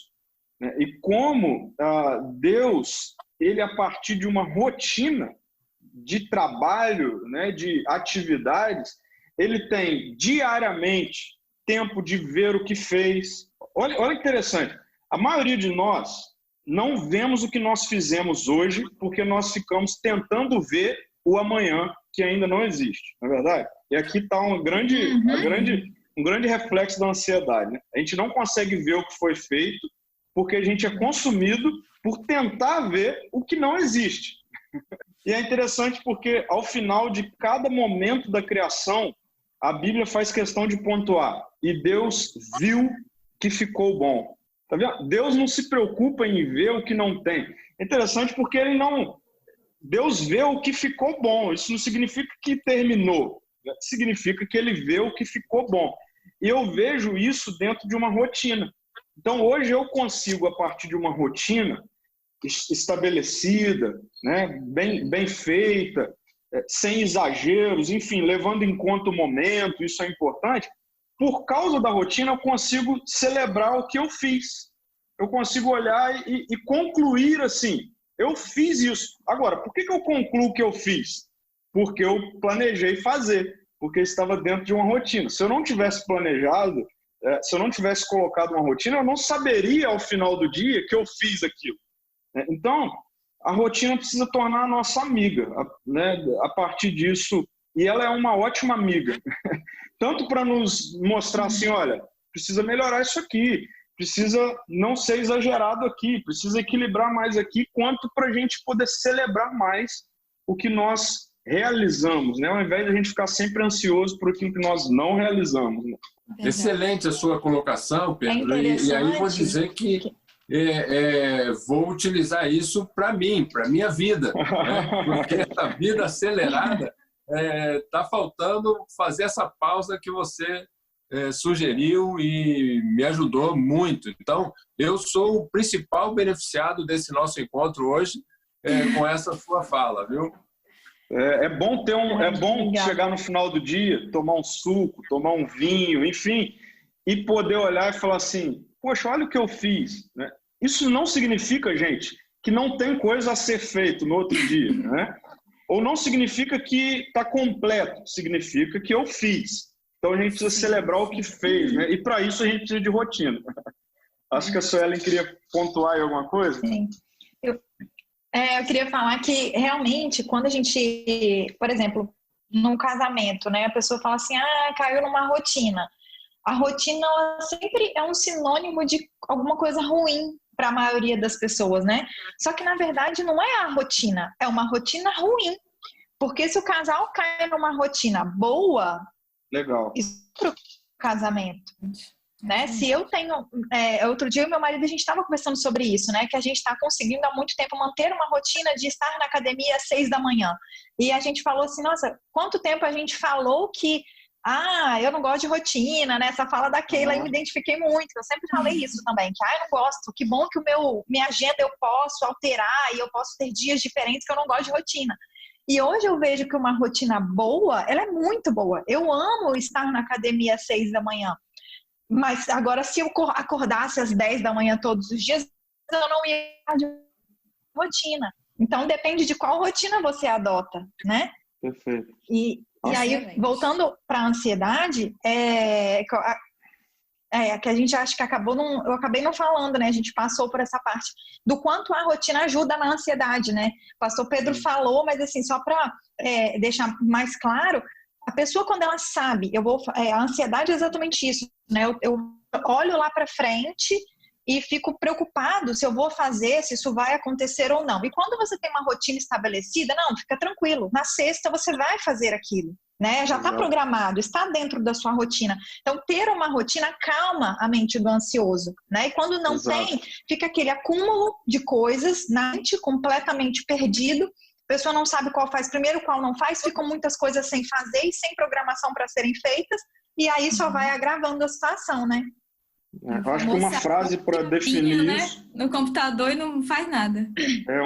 Né, e como Deus, ele a partir de uma rotina de trabalho, né, de atividades, ele tem diariamente tempo de ver o que fez. Olha que interessante, a maioria de nós não vemos o que nós fizemos hoje porque nós ficamos tentando ver o amanhã que ainda não existe, não é verdade? E aqui está um grande reflexo da ansiedade. Né? A gente não consegue ver o que foi feito porque a gente é consumido por tentar ver o que não existe. E é interessante porque ao final de cada momento da criação, a Bíblia faz questão de pontuar: e Deus viu que ficou bom. Tá vendo? Deus não se preocupa em ver o que não tem. É interessante porque Deus vê o que ficou bom. Isso não significa que terminou. Significa que ele vê o que ficou bom. E eu vejo isso dentro de uma rotina. Então, hoje eu consigo, a partir de uma rotina estabelecida, né, bem feita, sem exageros, enfim, levando em conta o momento, isso é importante. Por causa da rotina, eu consigo celebrar o que eu fiz. Eu consigo olhar e concluir assim: eu fiz isso. Agora, por que eu concluo o que eu fiz? Porque eu planejei fazer, porque estava dentro de uma rotina. Se eu não tivesse planejado, se eu não tivesse colocado uma rotina, eu não saberia ao final do dia que eu fiz aquilo. Então, a rotina precisa tornar a nossa amiga, né? A partir disso, e ela é uma ótima amiga, tanto para nos mostrar assim, olha, precisa melhorar isso aqui, precisa não ser exagerado aqui, precisa equilibrar mais aqui, quanto para a gente poder celebrar mais o que nós realizamos, né? Ao invés de a gente ficar sempre ansioso por aquilo que nós não realizamos. Né? Excelente a sua colocação, Pedro. E aí vou dizer que vou utilizar isso para mim, para minha vida, né? Porque essa vida acelerada está faltando fazer essa pausa que você sugeriu e me ajudou muito. Então, eu sou o principal beneficiado desse nosso encontro hoje com essa sua fala, viu? É bom chegar no final do dia, tomar um suco, tomar um vinho, enfim, e poder olhar e falar assim, poxa, olha o que eu fiz, né? Isso não significa, gente, que não tem coisa a ser feito no outro dia, né? Ou não significa que está completo, significa que eu fiz. Então a gente precisa celebrar o que fez, né? E para isso a gente precisa de rotina. Acho que a Suelen queria pontuar aí alguma coisa. Sim. Eu queria falar que realmente quando a gente, por exemplo, num casamento, né, a pessoa fala assim, caiu numa rotina. A rotina ela sempre é um sinônimo de alguma coisa ruim para a maioria das pessoas, né? Só que na verdade não é a rotina, é uma rotina ruim. Porque se o casal cai numa rotina boa, legal, isso é pro casamento, né? Se eu tenho, outro dia meu marido, a gente estava conversando sobre isso, né? Que a gente está conseguindo há muito tempo manter uma rotina de estar na academia às 6 da manhã. E a gente falou assim, nossa, quanto tempo a gente falou que eu não gosto de rotina, né? Essa fala da Keila, eu me identifiquei muito. Eu sempre falei isso também, que eu não gosto. Que bom que minha agenda eu posso alterar e eu posso ter dias diferentes, que eu não gosto de rotina. E hoje eu vejo que uma rotina boa, ela é muito boa. Eu amo estar na academia às 6 da manhã. Mas agora, se eu acordasse às 10 da manhã todos os dias, eu não ia de rotina. Então, depende de qual rotina você adota, né? Perfeito. E aí, voltando para a ansiedade, que a gente acha que eu acabei não falando, né? A gente passou por essa parte do quanto a rotina ajuda na ansiedade, né? O pastor Pedro falou, mas assim, só para deixar mais claro, a pessoa quando ela sabe, a ansiedade é exatamente isso, né? Eu olho lá para frente e fico preocupado se eu vou fazer, se isso vai acontecer ou não. E quando você tem uma rotina estabelecida, não, fica tranquilo. Na sexta você vai fazer aquilo, né? Já está programado, está dentro da sua rotina. Então, ter uma rotina calma a mente do ansioso, né? E quando não tem, fica aquele acúmulo de coisas na mente completamente perdido. A pessoa não sabe qual faz primeiro, qual não faz, ficam muitas coisas sem fazer e sem programação para serem feitas, e aí só vai agravando a situação, né? Eu acho que uma frase para definir isso... No computador e não faz nada.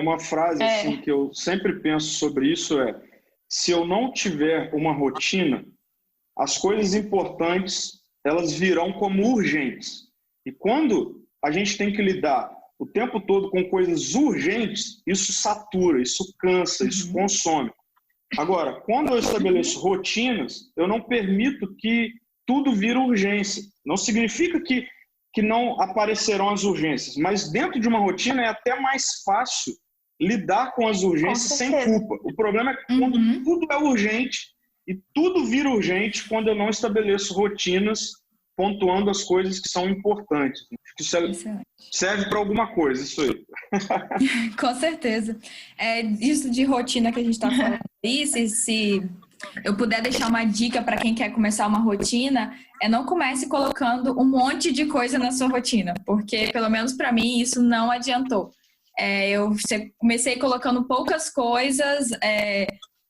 Uma frase assim, que eu sempre penso sobre isso se eu não tiver uma rotina, as coisas importantes, elas virão como urgentes. E quando a gente tem que lidar o tempo todo com coisas urgentes, isso satura, isso cansa, isso consome. Agora, quando eu estabeleço rotinas, eu não permito que tudo vire urgência. Não significa que não aparecerão as urgências, mas dentro de uma rotina é até mais fácil lidar com as urgências sem culpa. O problema é quando tudo é urgente e tudo vira urgente quando eu não estabeleço rotinas pontuando as coisas que são importantes. Que serve para alguma coisa, isso aí. Com certeza. Isso de rotina que a gente está falando aí, se eu puder deixar uma dica para quem quer começar uma rotina, não comece colocando um monte de coisa na sua rotina, porque pelo menos para mim isso não adiantou. Eu comecei colocando poucas coisas.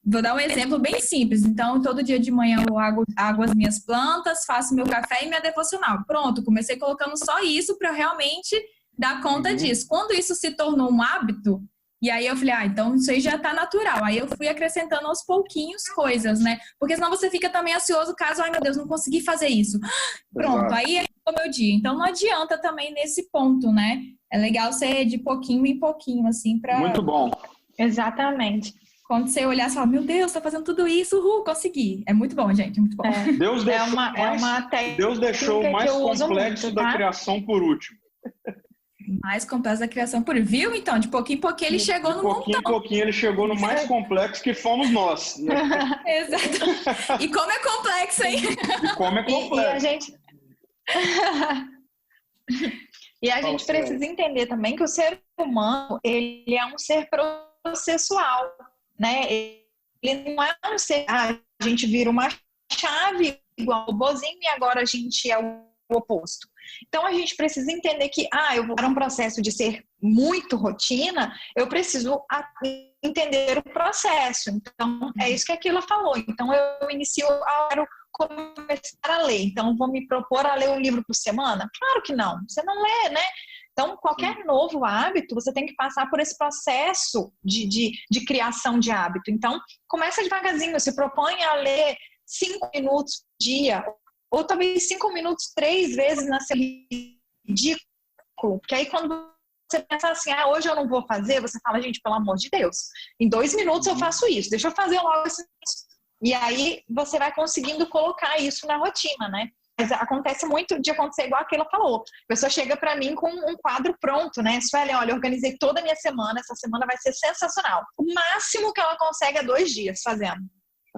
Vou dar um exemplo bem simples. Então, todo dia de manhã eu água as minhas plantas, faço meu café e minha devocional. Pronto, comecei colocando só isso para realmente dar conta disso. Quando isso se tornou um hábito, e aí eu falei, então isso aí já está natural. Aí eu fui acrescentando aos pouquinhos coisas, né? Porque senão você fica também ansioso caso, meu Deus, não consegui fazer isso. Pronto, aí é o meu dia. Então não adianta também nesse ponto, né? É legal ser de pouquinho em pouquinho, assim, para... Muito bom. Exatamente. Quando você olhar e falar, meu Deus, tá fazendo tudo isso, consegui. É muito bom, gente, muito bom. Deus deixou o mais complexo da criação por último. Mais complexo da criação por último. Viu, então? De pouquinho em pouquinho ele chegou no montão. De pouquinho em pouquinho ele chegou no mais complexo que fomos nós. Né? Exato. E como é complexo, hein? E como é complexo. E a gente... E a gente precisa entender também que o ser humano, ele é um ser processual, né? Ele não é um ser, a gente vira uma chave igual o robozinho e agora a gente é o oposto. Então a gente precisa entender que, eu vou para um processo de ser muito rotina, eu preciso entender o processo. Então é isso que a Keila falou. Então eu quero começar a ler. Então vou me propor a ler um livro por semana? Claro que não. Você não lê, né? Então, qualquer novo hábito, você tem que passar por esse processo de criação de hábito. Então, começa devagarzinho, se propõe a ler 5 minutos por dia, ou talvez 5 minutos 3 vezes na semana. Ridículo. Porque aí, quando você pensa assim, hoje eu não vou fazer, você fala, gente, pelo amor de Deus, em 2 minutos eu faço isso, deixa eu fazer logo isso. E aí, você vai conseguindo colocar isso na rotina, né? Mas acontece muito de acontecer igual a Keila falou. A pessoa chega para mim com um quadro pronto, né? Sueli, olha, eu organizei toda a minha semana, essa semana vai ser sensacional. O máximo que ela consegue é 2 dias fazendo.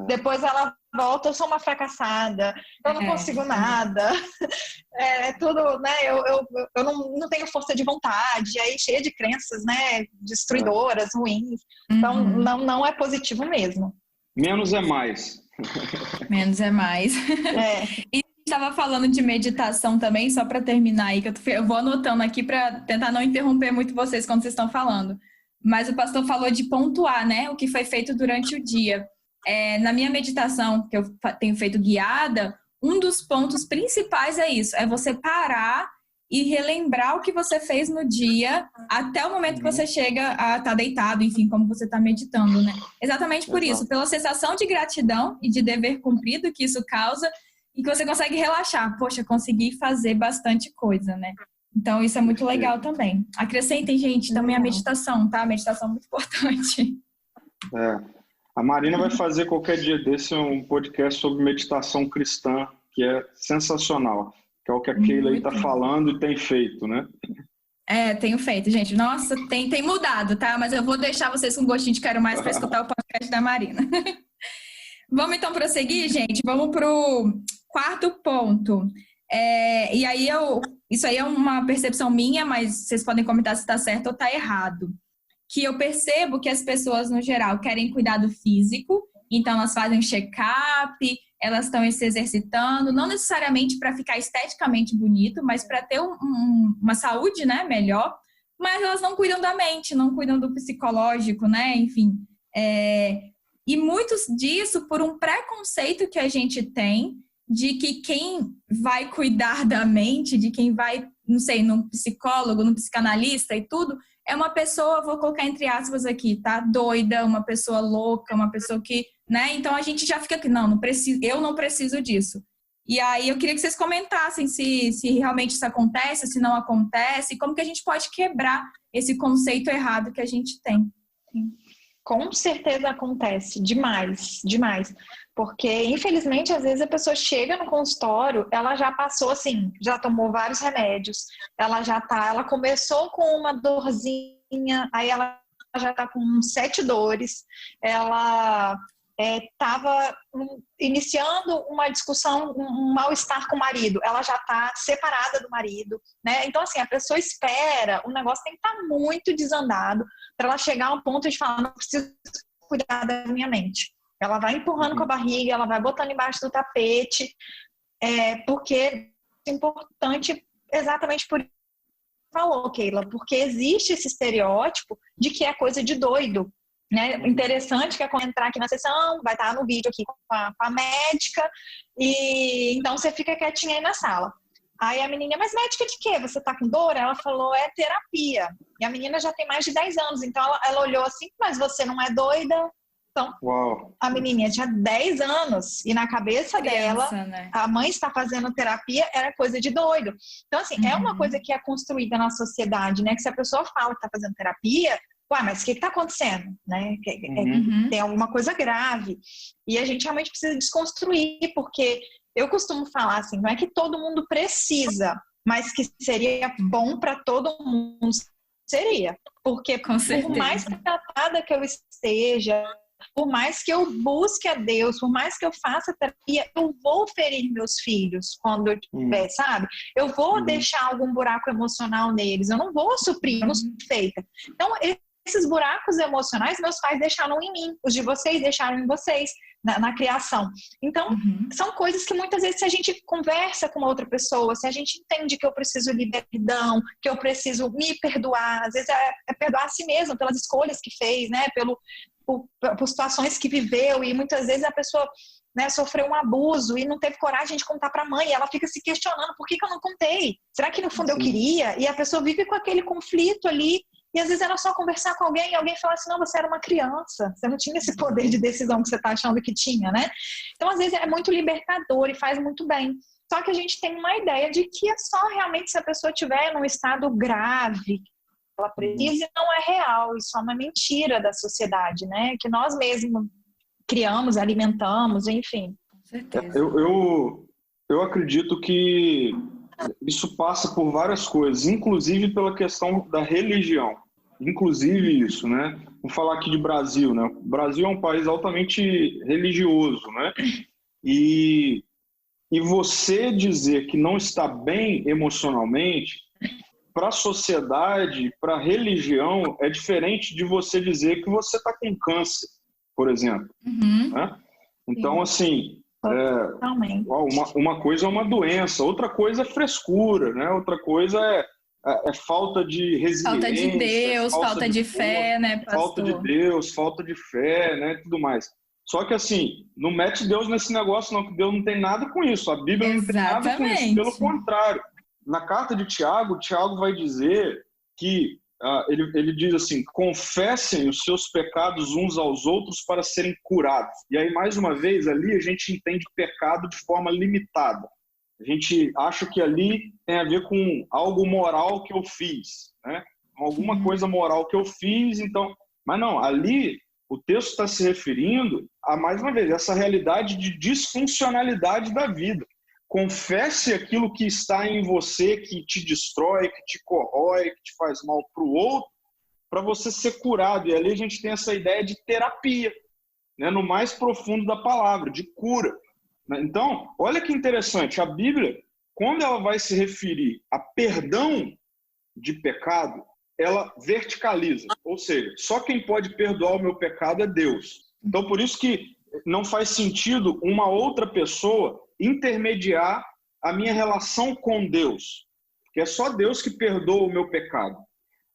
Depois ela volta, eu sou uma fracassada, eu não consigo nada. É tudo, né? Eu não tenho força de vontade, aí cheia de crenças, né? Destruidoras, ruins. Então, não é positivo mesmo. Menos é mais. Menos é mais. E estava falando de meditação também, só para terminar aí, que eu vou anotando aqui para tentar não interromper muito vocês quando vocês estão falando. Mas o pastor falou de pontuar, né, o que foi feito durante o dia. Na minha meditação, que eu tenho feito guiada, um dos pontos principais é isso, é você parar e relembrar o que você fez no dia até o momento que você chega a estar deitado, enfim, como você está meditando, né? Exatamente por isso, pela sensação de gratidão e de dever cumprido que isso causa, e que você consegue relaxar. Poxa, consegui fazer bastante coisa, né? Então, isso é muito legal também. Acrescentem, gente, também a meditação, tá? A meditação é muito importante. A Marina vai fazer qualquer dia desse um podcast sobre meditação cristã, que é sensacional. Que é o que a Keila aí está falando e tem feito, né? Tenho feito, gente. Nossa, tem mudado, tá? Mas eu vou deixar vocês com gostinho de quero mais para escutar o podcast da Marina. Vamos então prosseguir, gente? Vamos para o 4º ponto. E aí, isso aí é uma percepção minha, mas vocês podem comentar se está certo ou está errado. Que eu percebo que as pessoas, no geral, querem cuidar do físico, então elas fazem um check-up, elas estão se exercitando, não necessariamente para ficar esteticamente bonito, mas para ter uma saúde, né, melhor. Mas elas não cuidam da mente, não cuidam do psicológico, né? Enfim. E muitos disso por um preconceito que a gente tem de que quem vai cuidar da mente, de quem vai, não sei, num psicólogo, num psicanalista e tudo, é uma pessoa, vou colocar entre aspas aqui, tá? Doida, uma pessoa louca, uma pessoa que, né? Então a gente já fica aqui, não preciso, eu não preciso disso. E aí eu queria que vocês comentassem se realmente isso acontece, se não acontece, como que a gente pode quebrar esse conceito errado que a gente tem. Com certeza acontece, demais, demais. Porque, infelizmente, às vezes a pessoa chega no consultório, ela já passou assim, já tomou vários remédios, ela começou com uma dorzinha, aí ela já tá com 7 dores, ela estava iniciando uma discussão, um mal-estar com o marido, ela já está separada do marido, né? Então, assim, a pessoa espera, o negócio tem que estar muito desandado para ela chegar a um ponto de falar, não preciso cuidar da minha mente. Ela vai empurrando com a barriga, ela vai botando embaixo do tapete, porque é importante exatamente por isso que falou, Keila, porque existe esse estereótipo de que é coisa de doido. Né? Interessante que é quando entrar aqui na sessão, vai estar no vídeo aqui com a médica, e então você fica quietinha aí na sala. Aí a menina, mas médica de quê? Você tá com dor? Ela falou, é terapia. E a menina já tem mais de 10 anos, então ela olhou assim, mas você não é doida? Então, a menininha tinha 10 anos e na cabeça dela, né? A mãe está fazendo terapia, era coisa de doido. Então, assim, é uma coisa que é construída na sociedade, né? Que se a pessoa fala que está fazendo terapia, mas o que está acontecendo? Né? Tem alguma coisa grave. E a gente realmente precisa desconstruir, porque eu costumo falar assim, não é que todo mundo precisa, mas que seria bom para todo mundo. Seria. Porque por mais tratada que eu esteja, Por mais que eu busque a Deus, por mais que eu faça terapia, eu vou ferir meus filhos quando eu tiver, sabe? Eu vou deixar algum buraco emocional neles, eu não vou suprir, eu não sou feita. Então, esses buracos emocionais meus pais deixaram em mim, os de vocês deixaram em vocês, na criação. Então, são coisas que muitas vezes, se a gente conversa com outra pessoa, se a gente entende que eu preciso de perdão, que eu preciso me perdoar, às vezes é perdoar a si mesmo pelas escolhas que fez, né? Por situações que viveu, e muitas vezes a pessoa, né, sofreu um abuso e não teve coragem de contar para a mãe, e ela fica se questionando, por que eu não contei? Será que no fundo eu queria? E a pessoa vive com aquele conflito ali. E às vezes era só conversar com alguém e alguém falar assim, não, você era uma criança, você não tinha esse poder de decisão que você está achando que tinha, né? Então, às vezes é muito libertador e faz muito bem. Só que a gente tem uma ideia de que é só realmente se a pessoa estiver num estado grave, ela precisa, e não é real, isso é uma mentira da sociedade, né? Que nós mesmos criamos, alimentamos, enfim. Com certeza. Eu acredito que isso passa por várias coisas, inclusive pela questão da religião. Inclusive isso, né? Vou falar aqui de Brasil, né? O Brasil é um país altamente religioso, né? E você dizer que não está bem emocionalmente, para a sociedade, para a religião, é diferente de você dizer que você está com câncer, por exemplo. Né? Então, assim... uma coisa é uma doença, outra coisa é frescura, né? Outra coisa é falta de resiliência, falta de Deus, falta de fé, né, pastor? Falta de Deus, falta de fé, né, tudo mais. Só que assim, não mete Deus nesse negócio não, que Deus não tem nada com isso, a Bíblia não tem nada com isso, pelo contrário. Na carta de Tiago, Tiago vai dizer que ele diz assim, confessem os seus pecados uns aos outros para serem curados. E aí, mais uma vez, ali a gente entende pecado de forma limitada. A gente acha que ali tem a ver com algo moral que eu fiz, né? Alguma coisa moral que eu fiz, então... Mas não, ali o texto está se referindo a, mais uma vez, essa realidade de disfuncionalidade da vida. Confesse aquilo que está em você, que te destrói, que te corrói, que te faz mal para o outro, para você ser curado. E ali a gente tem essa ideia de terapia, né, no mais profundo da palavra, de cura. Então, olha que interessante, a Bíblia, quando ela vai se referir a perdão de pecado, ela verticaliza, ou seja, só quem pode perdoar o meu pecado é Deus. Então, por isso que não faz sentido uma outra pessoa intermediar a minha relação com Deus, porque é só Deus que perdoa o meu pecado.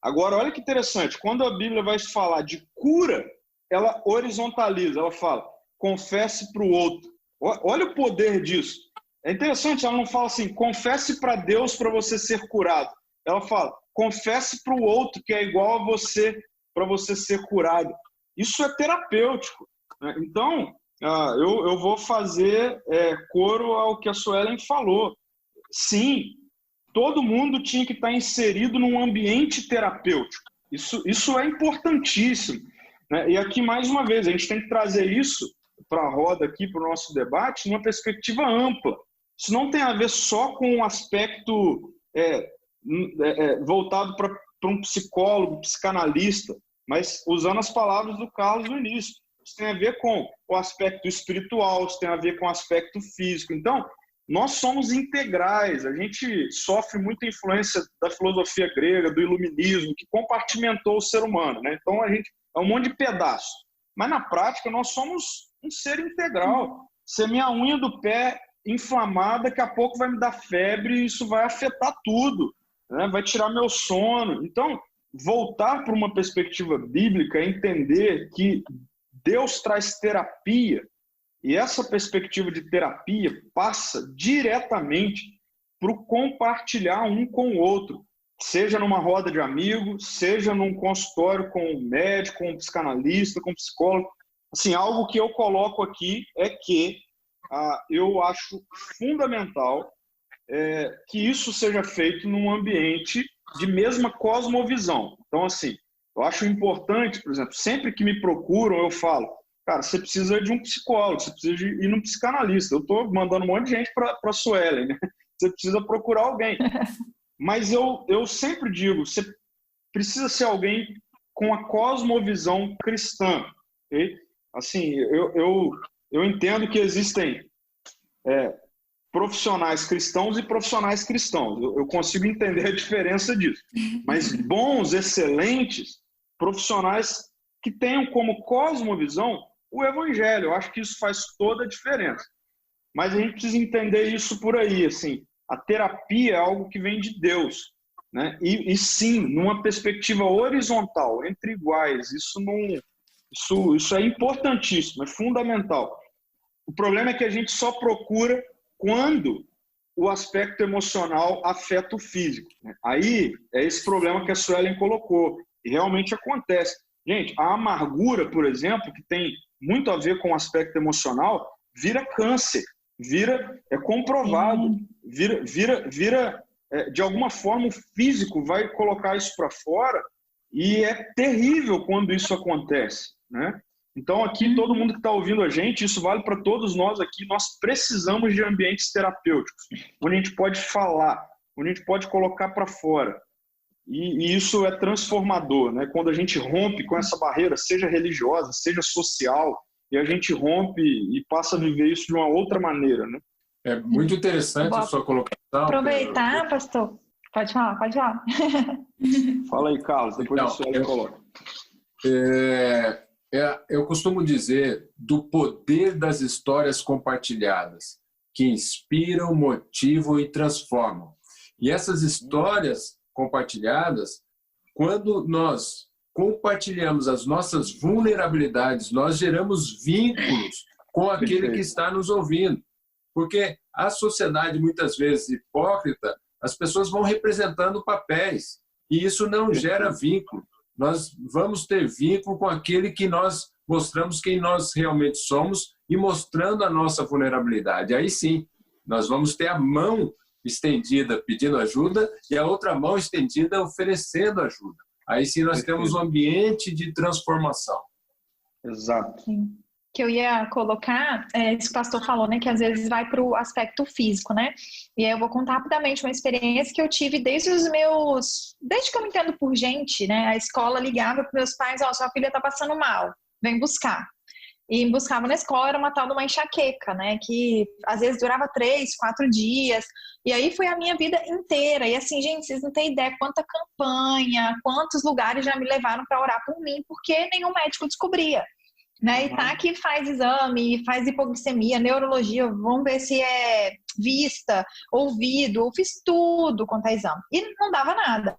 Agora, olha que interessante, quando a Bíblia vai falar de cura, ela horizontaliza, ela fala, confesse para o outro. Olha o poder disso. É interessante, ela não fala assim, confesse para Deus para você ser curado. Ela fala, confesse para o outro que é igual a você, para você ser curado. Isso é terapêutico, né? Então, eu vou fazer coro ao que a Suelen falou. Sim, todo mundo tinha que estar inserido num ambiente terapêutico. Isso é importantíssimo, né? E aqui, mais uma vez, a gente tem que trazer isso para a roda aqui, para o nosso debate, numa perspectiva ampla. Isso não tem a ver só com um aspecto voltado para um psicólogo, psicanalista, mas usando as palavras do Carlos no início. Isso tem a ver com o aspecto espiritual, isso tem a ver com o aspecto físico. Então, nós somos integrais, a gente sofre muita influência da filosofia grega, do iluminismo, que compartimentou o ser humano, né? Então, a gente é um monte de pedaço. Mas, na prática, nós somos um ser integral. Se a minha unha do pé inflamada, daqui a pouco vai me dar febre e isso vai afetar tudo, né? Vai tirar meu sono. Então, voltar para uma perspectiva bíblica é entender que Deus traz terapia, e essa perspectiva de terapia passa diretamente para o compartilhar um com o outro, seja numa roda de amigos, seja num consultório com um médico, com um psicanalista, com um psicólogo. Assim, algo que eu coloco aqui é que eu acho fundamental que isso seja feito num ambiente de mesma cosmovisão. Então, assim, eu acho importante, por exemplo, sempre que me procuram, eu falo, cara, você precisa de um psicólogo, você precisa de ir num psicanalista. Eu estou mandando um monte de gente para a Suelen, né? Você precisa procurar alguém. Mas eu sempre digo, você precisa ser alguém com a cosmovisão cristã. Okay? assim, eu entendo que existem profissionais cristãos e profissionais cristãos. Eu consigo entender a diferença disso. Mas bons, excelentes profissionais que tenham como cosmovisão o evangelho. Eu acho que isso faz toda a diferença. Mas a gente precisa entender isso por aí, assim. A terapia é algo que vem de Deus, né? E sim, numa perspectiva horizontal, entre iguais. Isso é importantíssimo, é fundamental. O problema é que a gente só procura quando o aspecto emocional afeta o físico, né? Aí é esse problema que a Suelen colocou, e realmente acontece. Gente, a amargura, por exemplo, que tem muito a ver com o aspecto emocional, vira câncer, é comprovado, de alguma forma o físico vai colocar isso para fora, e é terrível quando isso acontece, né? Então aqui todo mundo que está ouvindo a gente, isso vale para todos nós aqui, nós precisamos de ambientes terapêuticos, onde a gente pode falar, onde a gente pode colocar para fora. E isso é transformador, né? Quando a gente rompe com essa barreira, seja religiosa, seja social, e a gente rompe e passa a viver isso de uma outra maneira, né? É muito interessante a sua colocação. Aproveitar, pastor. Pode falar. Fala aí, Carlos, depois então, a Suelen coloca. Eu costumo dizer do poder das histórias compartilhadas, que inspiram, motivam e transformam. E essas histórias compartilhadas, quando nós compartilhamos as nossas vulnerabilidades, nós geramos vínculos com aquele que está nos ouvindo. Porque a sociedade, muitas vezes hipócrita, as pessoas vão representando papéis, e isso não gera vínculo. Nós vamos ter vínculo com aquele que nós mostramos quem nós realmente somos e mostrando a nossa vulnerabilidade. Aí sim, nós vamos ter a mão estendida pedindo ajuda e a outra mão estendida oferecendo ajuda. Aí sim nós temos um ambiente de transformação. Exato. Sim. Que eu ia colocar, isso que o pastor falou, né, que às vezes vai para o aspecto físico, né? E aí eu vou contar rapidamente uma experiência que eu tive desde que eu me entendo por gente, né? A escola ligava para meus pais, sua filha está passando mal, vem buscar. E me buscava na escola, era uma tal de uma enxaqueca, né? Que às vezes durava 3, 4 dias. E aí foi a minha vida inteira. E assim, gente, vocês não têm ideia quanta campanha, quantos lugares já me levaram para orar por mim, porque nenhum médico descobria. Né? E tá aqui, faz exame, faz hipoglicemia, neurologia, vamos ver se é vista, ouvido, eu fiz tudo quanto é exame. E não dava nada.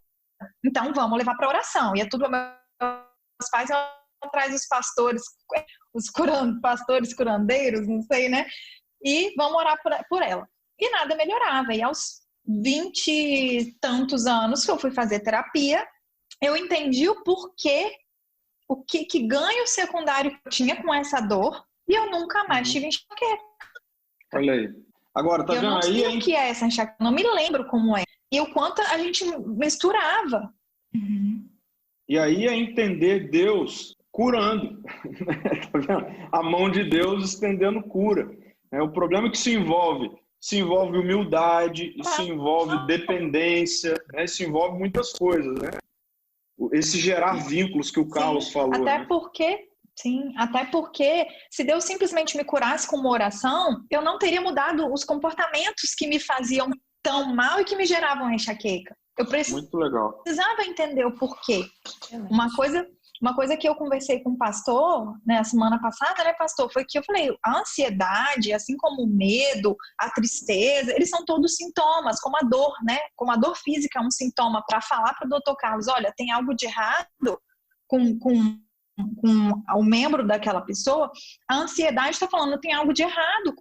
Então vamos levar para oração. E é tudo, meus pais iam atrás dos pastores, pastores curandeiros, não sei, né? E vamos orar por ela. E nada melhorava. E aos 20 e tantos anos que eu fui fazer terapia, eu entendi o porquê, que ganho secundário eu tinha com essa dor, e eu nunca mais tive enxaqueca. Olha aí. Agora, tá vendo aí? Eu não sei o que é essa enxaqueca, não me lembro como é. E o quanto a gente misturava. E aí é entender Deus curando. Tá vendo? A mão de Deus estendendo cura. O problema é que se envolve humildade, isso envolve dependência, né? Isso envolve muitas coisas, né? Esse gerar vínculos que o Carlos falou. Até porque se Deus simplesmente me curasse com uma oração, eu não teria mudado os comportamentos que me faziam tão mal e que me geravam enxaqueca. Muito legal. Precisava entender o porquê. Uma coisa que eu conversei com o pastor, né, a semana passada, né, pastor, foi que eu falei, a ansiedade, assim como o medo, a tristeza, eles são todos sintomas, como a dor, né? Como a dor física é um sintoma para falar para o doutor Carlos, olha, tem algo de errado com o membro daquela pessoa, a ansiedade está falando, tem algo de errado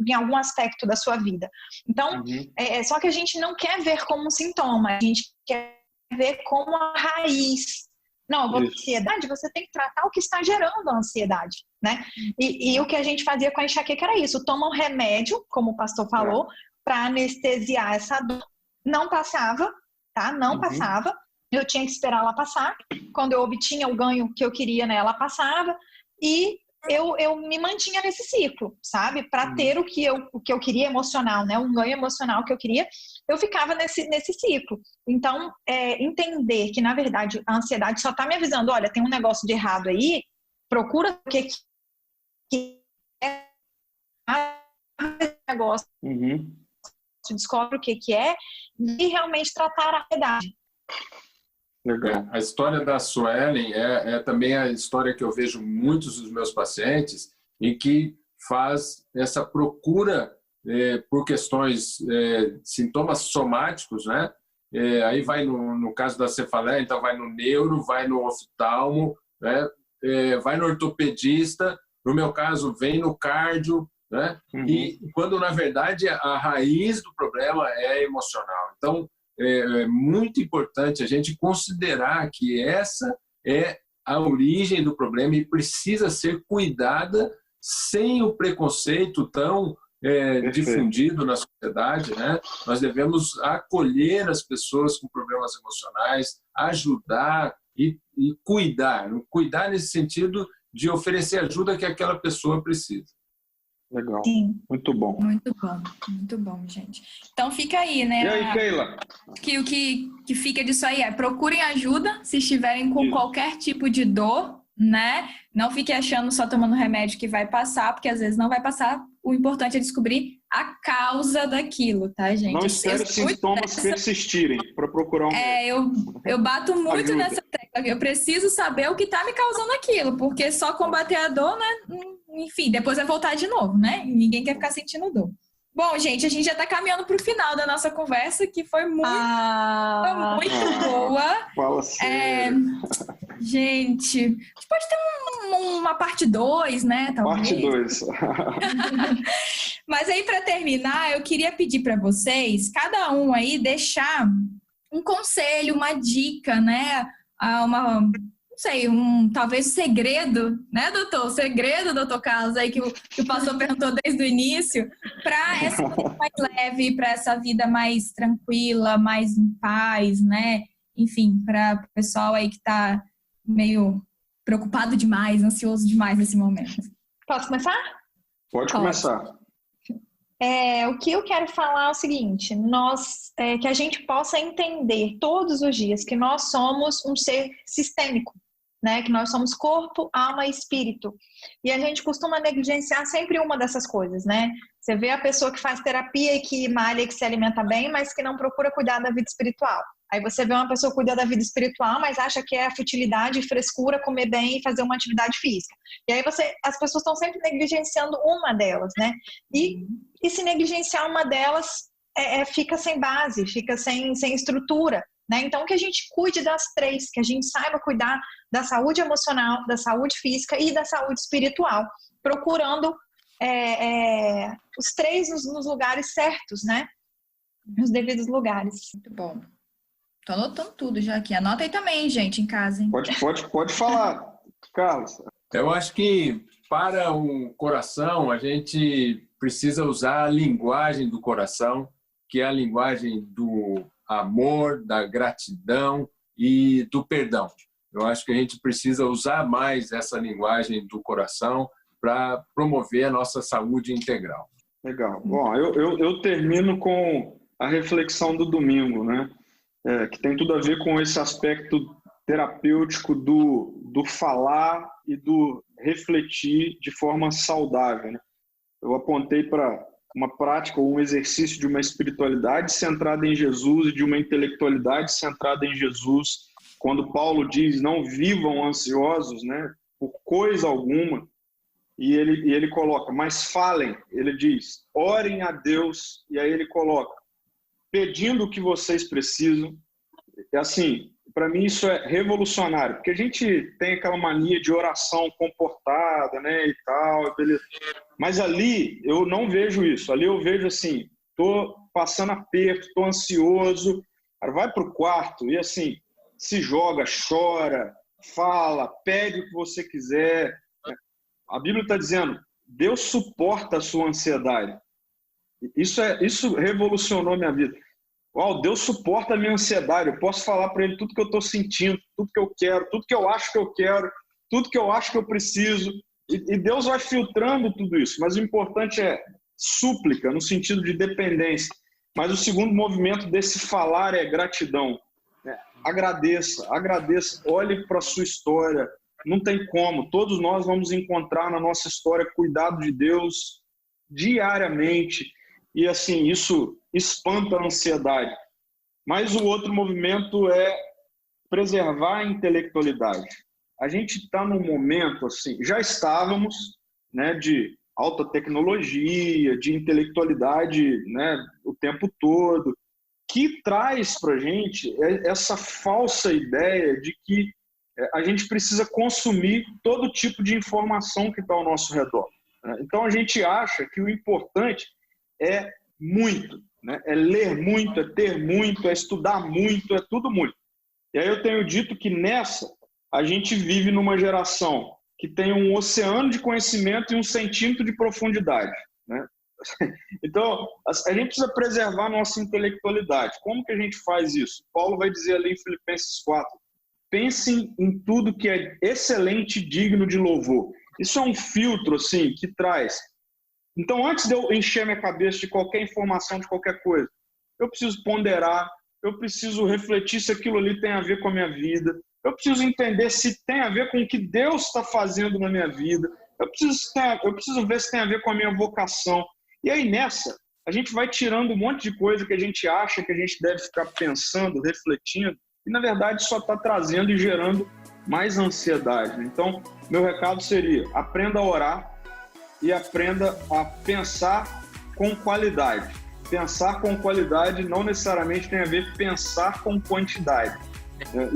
em algum aspecto da sua vida. Então, só que a gente não quer ver como um sintoma, a gente quer ver como a raiz. Não, a ansiedade, você tem que tratar o que está gerando a ansiedade, né? E o que a gente fazia com a enxaqueca era isso, toma um remédio, como o pastor falou, para anestesiar essa dor. Não passava, tá? Não passava. Eu tinha que esperar ela passar. Quando eu obtinha o ganho que eu queria nela, ela passava. E eu me mantinha nesse ciclo, sabe? Para ter o que eu queria emocional, né? Um ganho emocional que eu queria, eu ficava nesse ciclo. Então, entender que, na verdade, a ansiedade só está me avisando, olha, tem um negócio de errado aí, procura o que que é negócio, descobre o que é e realmente tratar a verdade. Legal. A história da Suelen é também a história que eu vejo muitos dos meus pacientes e que faz essa procura por questões, sintomas somáticos, né? Aí vai no caso da cefaleia, então vai no neuro, vai no oftalmo, né? Vai no ortopedista, no meu caso vem no cardio, né? E quando na verdade a raiz do problema é emocional. Então é muito importante a gente considerar que essa é a origem do problema e precisa ser cuidada sem o preconceito tão difundido na sociedade, né? Nós devemos acolher as pessoas com problemas emocionais, ajudar e cuidar. Cuidar nesse sentido de oferecer ajuda que aquela pessoa precisa. Legal. Sim. Muito bom. Muito bom, gente. Então fica aí, né? E aí, Keila? Que o que fica disso aí é procurem ajuda se estiverem com qualquer tipo de dor, né? Não fiquem achando só tomando remédio que vai passar, porque às vezes não vai passar. O importante é descobrir a causa daquilo, tá, gente? Não espere os sintomas persistirem para procurar um médico. Eu bato muito Ajuda. nessa tecla. Eu preciso saber o que tá me causando aquilo, porque só combater a dor, né? Enfim, depois vai voltar de novo, né? Ninguém quer ficar sentindo dor. Bom, gente, a gente já tá caminhando pro final da nossa conversa, que foi muito boa. Fala sério. Gente, a gente pode ter uma parte 2, né? Talvez. Parte 2. Mas aí, para terminar, eu queria pedir para vocês, cada um aí, deixar um conselho, uma dica, né? Não sei, talvez segredo, né, doutor? O segredo, doutor Carlos, aí que o pastor perguntou desde o início, para essa vida mais leve, para essa vida mais tranquila, mais em paz, né? Enfim, para o pessoal aí que está meio preocupado demais, ansioso demais nesse momento. Posso começar? Pode começar. O que eu quero falar é o seguinte, que a gente possa entender todos os dias que nós somos um ser sistêmico, né? Que nós somos corpo, alma e espírito. E a gente costuma negligenciar sempre uma dessas coisas, né? Você vê a pessoa que faz terapia e que malha e que se alimenta bem, mas que não procura cuidar da vida espiritual. Aí você vê uma pessoa cuidar da vida espiritual, mas acha que é a futilidade e frescura comer bem e fazer uma atividade física. E aí as pessoas estão sempre negligenciando uma delas, né? E se negligenciar uma delas, fica sem base, fica sem estrutura, né? Então que a gente cuide das três, que a gente saiba cuidar da saúde emocional, da saúde física e da saúde espiritual, procurando os três nos lugares certos, né? Nos devidos lugares. Muito bom. Tô anotando tudo já aqui. Anota aí também, gente, em casa, hein? Pode falar, Carlos. Eu acho que para o coração a gente precisa usar a linguagem do coração, que é a linguagem do amor, da gratidão e do perdão. Eu acho que a gente precisa usar mais essa linguagem do coração para promover a nossa saúde integral. Legal. Bom, eu termino com a reflexão do domingo, né? Que tem tudo a ver com esse aspecto terapêutico do falar e do refletir de forma saudável, né? Eu apontei para uma prática ou um exercício de uma espiritualidade centrada em Jesus e de uma intelectualidade centrada em Jesus. Quando Paulo diz, não vivam ansiosos, né, por coisa alguma, e ele coloca, mas falem, ele diz, orem a Deus, e aí ele coloca, pedindo o que vocês precisam. Assim, para mim isso é revolucionário, porque a gente tem aquela mania de oração comportada, né, e tal, beleza. Mas ali eu não vejo isso. Ali eu vejo assim, tô passando aperto, tô ansioso, cara, vai pro quarto e assim, se joga, chora, fala, pede o que você quiser. A Bíblia está dizendo, Deus suporta a sua ansiedade. Isso revolucionou minha vida. Deus suporta a minha ansiedade. Eu posso falar para Ele tudo que eu estou sentindo, tudo que eu quero, tudo que eu acho que eu quero, tudo que eu acho que eu preciso. E Deus vai filtrando tudo isso. Mas o importante é súplica, no sentido de dependência. Mas o segundo movimento desse falar é gratidão. Agradeça, olhe para a sua história, não tem como. Todos nós vamos encontrar na nossa história cuidado de Deus diariamente. E, assim, isso espanta a ansiedade. Mas o outro movimento é preservar a intelectualidade. A gente está num momento, assim, já estávamos, né, de alta tecnologia, de intelectualidade, né, o tempo todo, que traz para a gente essa falsa ideia de que a gente precisa consumir todo tipo de informação que está ao nosso redor. Então, a gente acha que o importante é muito, né? É ler muito, é ter muito, é estudar muito, é tudo muito. E aí eu tenho dito que nessa a gente vive numa geração que tem um oceano de conhecimento e 1 centímetro de profundidade, né? Então, a gente precisa preservar a nossa intelectualidade. Como que a gente faz isso? Paulo vai dizer ali em Filipenses 4, pensem em tudo que é excelente e digno de louvor. Isso é um filtro, assim, que traz. Então, antes de eu encher minha cabeça de qualquer informação, de qualquer coisa, eu preciso ponderar, eu preciso refletir se aquilo ali tem a ver com a minha vida, eu preciso entender se tem a ver com o que Deus está fazendo na minha vida, eu preciso ver se tem a ver com a minha vocação. E aí, nessa, a gente vai tirando um monte de coisa que a gente acha que a gente deve ficar pensando, refletindo, e, na verdade, só está trazendo e gerando mais ansiedade. Então, meu recado seria, aprenda a orar e aprenda a pensar com qualidade. Pensar com qualidade não necessariamente tem a ver com pensar com quantidade.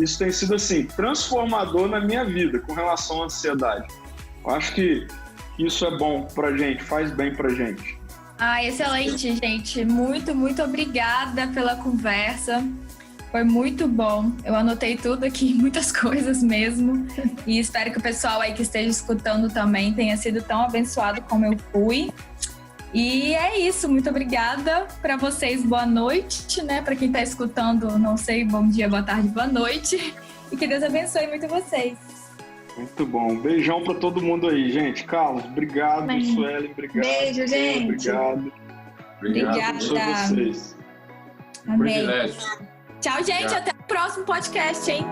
Isso tem sido, assim, transformador na minha vida com relação à ansiedade. Eu acho que isso é bom pra gente, faz bem pra gente. Excelente, gente. Muito, muito obrigada pela conversa. Foi muito bom. Eu anotei tudo aqui, muitas coisas mesmo. E espero que o pessoal aí que esteja escutando também tenha sido tão abençoado como eu fui. E é isso. Muito obrigada para vocês. Boa noite, né? Para quem está escutando, não sei, bom dia, boa tarde, boa noite. E que Deus abençoe muito vocês. Muito bom. Beijão para todo mundo aí, gente. Carlos, obrigado. Suelen, obrigado. Beijo, gente. Obrigado. Obrigada. A vocês. Amém. Privilégio. Tchau, gente. Até o próximo podcast, hein?